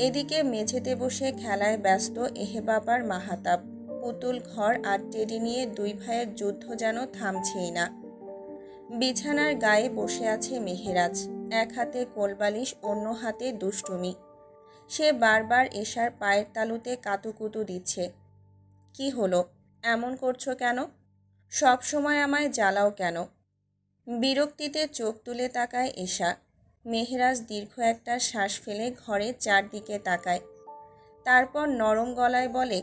এদিকে মেঝেতে বসে খেলায় ব্যস্ত এহে বাবার মাহাতাব। পুতুল ঘর আর টেডি নিয়ে 2 ভাইয়ের যুদ্ধ যেন থামছেই না। বিছানার গায়ে বসে আছে মেহেরাজ, এক হাতে কোলবালিশ, অন্য হাতে দুষ্টুমি। সে বারবার এশার পায়ের তালুতে কাতুকুতু দিচ্ছে। কি হলো, এমন করছো কেন? সব সময় আমায় জ্বালাও কেন? বিরক্তিতে চোখ তুলে তাকায় এশা। মেহেরাজ দীর্ঘ একটা শ্বাস ফেলে ঘরের চারদিকে তাকায়। তারপর নরম গলায় বলে,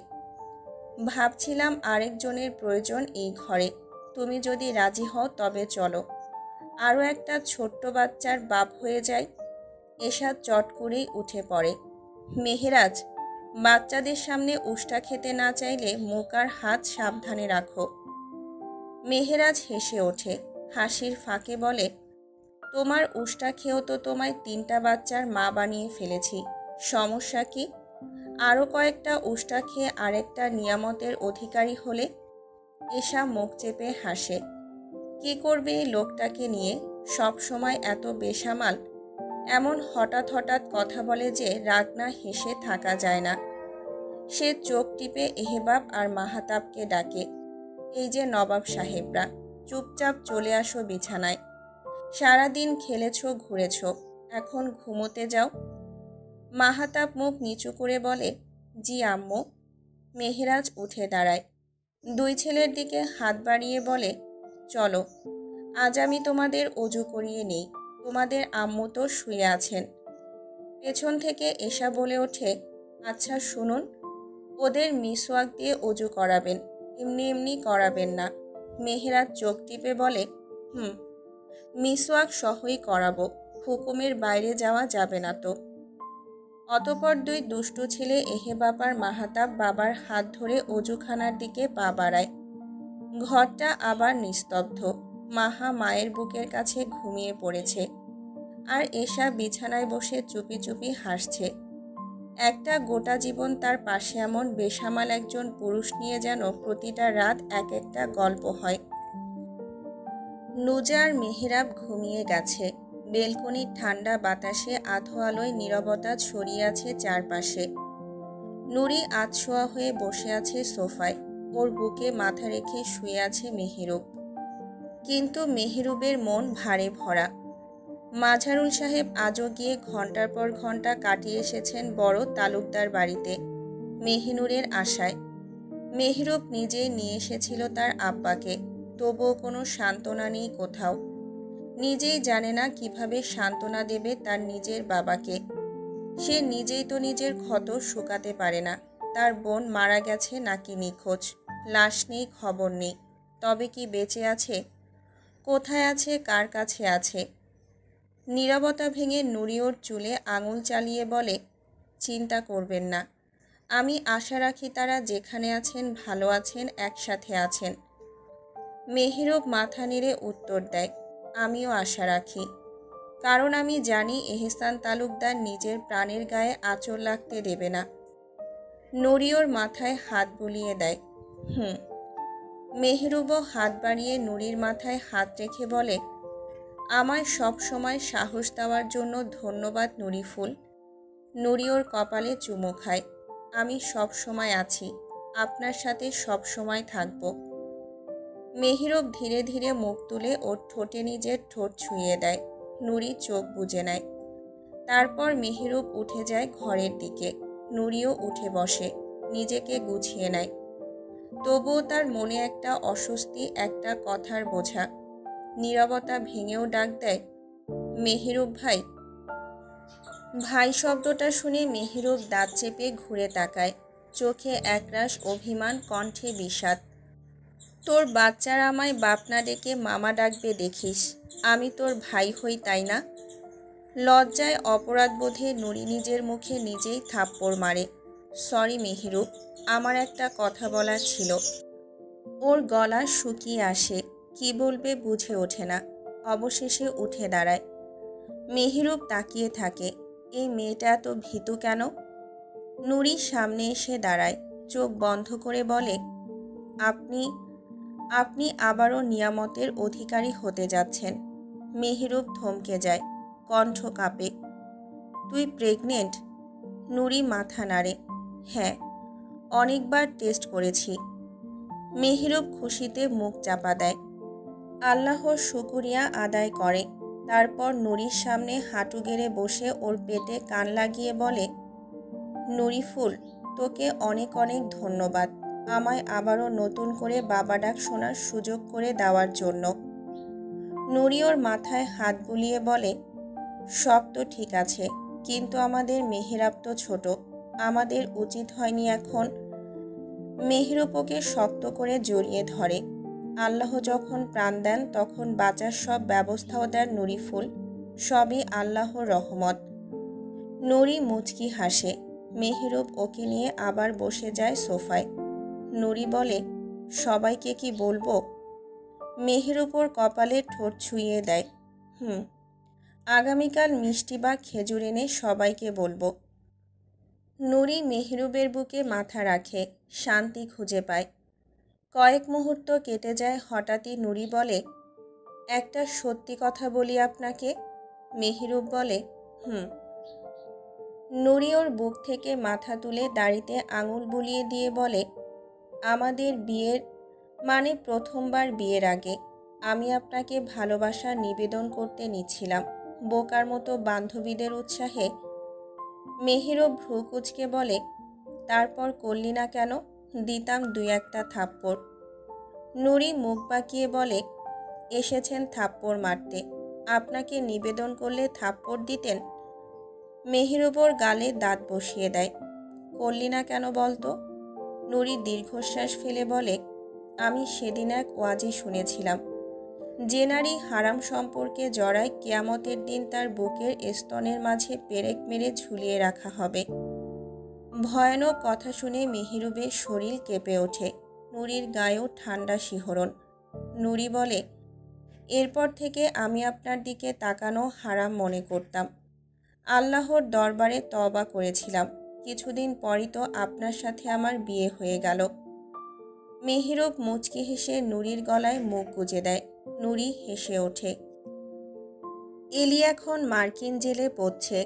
ভাবছিলাম আরেকজনের প্রয়োজন এই ঘরে, তুমি যদি রাজি হও তবে চলো, আরও একটা ছোট্ট বাচ্চার বাপ হয়ে যায়। এশা চট করেই উঠে পড়ে। মেহেরাজ, বাচ্চাদের সামনে উষ্টা খেতে না চাইলে মুখ আর হাত সাবধানে রাখো। মেহেরাজ হেসে ওঠে, হাসির ফাঁকে বলে, তোমার উষ্টা খেয়েও তো তোমায় 3টা বাচ্চার মা বানিয়ে ফেলেছি, সমস্যা কি? আরও কয়েকটা উষ্টা খেয়ে আরেকটা নিয়ামতের অধিকারী হলে। এশা মুখ চেপে হাসে। কি করবে এই লোকটাকে নিয়ে, সব সময় এত বেসামাল। এমন হঠাৎ হঠাৎ কথা বলে যে রাগ না হেসে থাকা যায় না। সে চোখ টিপে এহেবাব আর মাহাতাবকে ডাকে, এই যে নবাব সাহেবরা, চুপচাপ চলে আসো বিছানায়। সারাদিন খেলেছ ঘুরেছ, এখন ঘুমোতে যাও। মাহাতাব মুখ নিচু করে বলে, জি আম্মু। মেহেরাজ উঠে দাঁড়ায়, 2 ছেলের দিকে হাত বাড়িয়ে বলে, চলো, আজ আমি তোমাদের অজু করিয়ে নেই, তোমাদের আম্মু তো শুয়ে আছেন। পেছন থেকে এশা বলে ওঠে, আচ্ছা শুনুন। ওদের মিসওয়াক দিয়ে অজু করাবেন, এমনি এমনি করাবেন না। মেহেরাত চোখ টিপে বলে, হুম, মিসওয়াক সহই করাবো, হুকুমের বাইরে যাওয়া যাবে না তো। অতঃপর দুই দুষ্টু ছেলে এহে বাবার মাহাতাব বাবার হাত ধরে অজুখানার দিকে পা বাড়ায়। ঘরটা আবার নিস্তব্ধ। মাহা মায়ের বুকের কাছে ঘুমিয়ে পড়েছে, আর এশা বিছানায় বসে চুপি চুপি হাসছে। একটা গোটা জীবন তার পাশে এমন বেসামাল একজন পুরুষ নিয়ে যেন প্রতিটা রাত এক একটা গল্প হয়। নুজা আর মেহেরাব ঘুমিয়ে গেছে। বেলকনির ঠান্ডা বাতাসে আধো আলোয় নীরবতা ছড়িয়ে আছে চারপাশে। নুরি আধশোয়া হয়ে বসে আছে সোফায়, ওর বুকে মাথা রেখে শুয়ে আছে মেহেরুব। কিন্তু মেহেরুবের মন ভারে ভরা। মাঝারুল সাহেব আজও গিয়ে ঘন্টার পর ঘন্টা কাটিয়ে এসেছেন বড় তালুকদার বাড়িতে মেহিনুরের আশায়। মেহেরুব নিজেই নিয়ে এসেছিল তার আব্বাকে, তবুও কোনো সান্ত্বনা নেই কোথাও। নিজেই জানে না কিভাবে সান্ত্বনা দেবে তার নিজের বাবাকে। সে নিজেই তো নিজের ক্ষত শুকাতে পারে না। তার বোন মারা গেছে নাকি নিখোঁজ, লাশ নেই, খবর নেই। তবে কি বেঁচে আছে? কোথায় আছে, কার কাছে আছে? নীরবতা ভেঙে নুরি ওর চুলে আঙুল চালিয়ে বলে, চিন্তা করবেন না, আমি আশা রাখি তারা যেখানে আছেন ভালো আছেন, একসাথে আছেন। মেহেরুব মাথা নেড়ে উত্তর দেয়, আমিও আশা রাখি, কারণ আমি জানি এহসান তালুকদার নিজের প্রাণের গায়ে আঁচড় লাগতে দেবে না। নুরি ওর মাথায় হাত বুলিয়ে দেয়, হুম। মেহেরুবও হাত বাড়িয়ে নুরির মাথায় হাত রেখে বলে, আমায় সব সময় সাহস দেওয়ার জন্য ধন্যবাদ নুরিফুল। নুরি ওর কপালে চুমো খায়, আমি সব সময় আছি, আপনার সাথে সব সময় থাকব। মেহেরুব ধীরে ধীরে মুখ তুলে ওর ঠোঁটে নিজের ঠোঁট ছুঁয়ে দেয়। নুরি চোখ বুজে নেয়। তারপর মেহেরুব উঠে যায় ঘরের দিকে। নুরিও উঠে বসে, নিজেকে গুছিয়ে নেয়। তবুও তার মনে একটা অস্বস্তি, একটা কথার বোঝা। নীরবতা ভেঙেও ডাক দেয়, মেহেরুব ভাই। ভাই শব্দটা শুনে মেহেরুব দাঁত চেপে ঘুরে তাকায়, চোখে একরাশ অভিমান, কণ্ঠে বিষাদ। তোর বাচ্চারা আমায় বাপ না ডেকে মামা ডাকবে দেখিস, আমি তোর ভাই হই তাই না? লজ্জায় অপরাধবোধে নুরি নিজের মুখে নিজেই থাপ্পড় মারে। সরি মেহেরুব, আমার একটা কথা বলার ছিল। ওর গলা শুকিয়ে আসে, কি বলবে বুঝে ওঠে না। অবশেষে উঠে দাঁড়ায়। মেহেরুব তাকিয়ে থাকে, এই মেয়েটা এত ভীতু কেন? নুরি সামনে এসে দাঁড়ায়, চোখ বন্ধ করে বলে, আপনি আপনি আবারও নিয়ামতের অধিকারী হতে যাচ্ছেন। মেহেরুব থমকে যায়, কণ্ঠ কাঁপে। তুই প্রেগনেন্ট? নুরি মাথা নাড়ে, হ্যাঁ, অনেকবার টেস্ট করেছি। মেহেরুব খুশিতে মুখ চাপা দেয়, আল্লাহর শুকরিয়া আদায় করে। তারপর নুরির সামনে হাঁটু গেড়ে বসে ওর পেটে কান লাগিয়ে বলে, নুরিফুল, তোকে অনেক অনেক ধন্যবাদ আমায় আবারও নতুন করে বাবা ডাক শোনার সুযোগ করে দেওয়ার জন্য। নুরি ওর মাথায় হাত বুলিয়ে বলে, সব তো ঠিক আছে, কিন্তু আমাদের মেহেরাব তো ছোট, আমাদের উচিত হয়নি এখন। মেহেরুব ওকে শক্ত করে জড়িয়ে ধরে। আল্লাহ যখন প্রাণ দেন তখন বাঁচার সব ব্যবস্থাও দেন নুরিফুল, সবই আল্লাহর রহমত। নুরি মুচকি হাসে। মেহেরুব ওকে নিয়ে আবার বসে যায় সোফায়। নুরি বলে, সবাইকে কি বলবো? মেহেরুব ওর কপালে ঠোঁট ছুঁয়ে দেয়, হুম, আগামীকাল মিষ্টি বা খেজুর এনে সবাইকে বলবো। নুরি মেহেরুবের বুকে মাথা রাখে, শান্তি খুঁজে পায়। কয়েক মুহূর্ত কেটে যায়। হঠাৎই নুরি বলে, একটা সত্যি কথা বলি আপনাকে। মেহেরুব বলে, হুম। নুরি ওর বুক থেকে মাথা তুলে দাড়িতে আঙুল বুলিয়ে দিয়ে বলে, আমাদের বিয়ের মানে প্রথমবার বিয়ের আগে আমি আপনাকে ভালোবাসা নিবেদন করতে নিচ্ছিলাম বোকার মতো বান্ধবীদের উৎসাহে। মেহেরুব ভ্রু কুঁচকে বলে, তারপর করলি না কেন? দিতাম দুই একটা থাপ্পড়। নুরি মুখ বাঁকিয়ে বলে, এসেছেন থাপ্পড় মারতে, আপনাকে নিবেদন করলে থাপ্পড় দিতেন? মেহেরুবর গালে দাঁত বসিয়ে দেয়, করলি না কেন বলতো? নুরি দীর্ঘশ্বাস ফেলে বলে, আমি সেদিন এক ওয়াজে শুনেছিলাম, যে নারী হারাম সম্পর্কে জড়ায় কিয়ামতের দিন তার বুকের স্তনের মাঝে পেরেক মেরে ঝুলিয়ে রাখা হবে। ভয়ানক কথা শুনে মেহেরুবের শরীর কেঁপে ওঠে। নুরির গায়েও ঠান্ডা শিহরণ। নুরি বলে, এরপর থেকে আমি আপনার দিকে তাকানো হারাম মনে করতাম। আল্লাহর দরবারে তওবা করেছিলাম। কিছুদিন পরই তো আপনার সাথে আমার বিয়ে হয়ে গেল। মেহেরুব মুচকি হেসে নুরির গলায় মুখ গুজে দেয়। নুরি হেসে ওঠে। এলি এখন মার্কিন জেলে পড়ছে।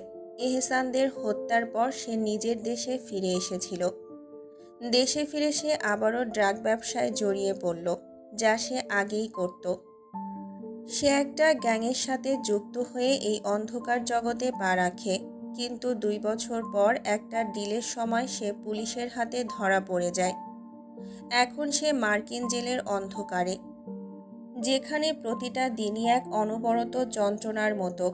এহসানদের হত্যার পর সে নিজের দেশে ফিরে এসেছিল। দেশে ফিরে সে আবারও ড্রাগ ব্যবসায় জড়িয়ে পড়ল, যা সে আগেই করত। সে একটা গ্যাংয়ের সাথে যুক্ত হয়ে এই অন্ধকার জগতে পা রাখে, কিন্তু 2 বছর পর একটা ডিলের সময় সে পুলিশের হাতে ধরা পড়ে যায়। এখন সে মার্কিন জেলের অন্ধকারে, যেখানে প্রতিটা দিনই এক অনবরত যন্ত্রণার মতো।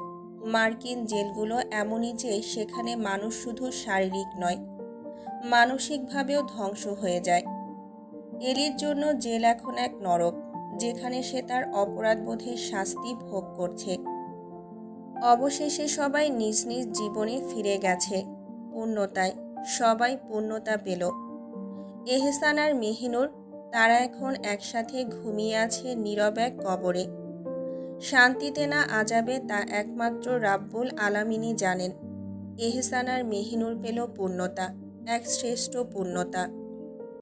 মার্কিন জেলগুলো এমনই যে সেখানে মানুষ শুধু শারীরিক নয়, মানসিকভাবেও ধ্বংস হয়ে যায়। এলির জন্য জেল এখন এক নরক, যেখানে সে তার অপরাধবোধের শাস্তি ভোগ করছে। অবশেষে সবাই নিজ নিজ জীবনে ফিরে গেছে পূর্ণতায়। সবাই পূর্ণতা পেল। এহসান আর মেহিনুর, তারা এখন একসাথে ঘুমিয়ে আছে নীরব এক কবরে। শান্তিতে না আযাবে তা একমাত্র রাব্বুল আলামিনই জানেন। এহসান আর মেহিনুর পেল পূর্ণতা, এক শ্রেষ্ঠ পূর্ণতা।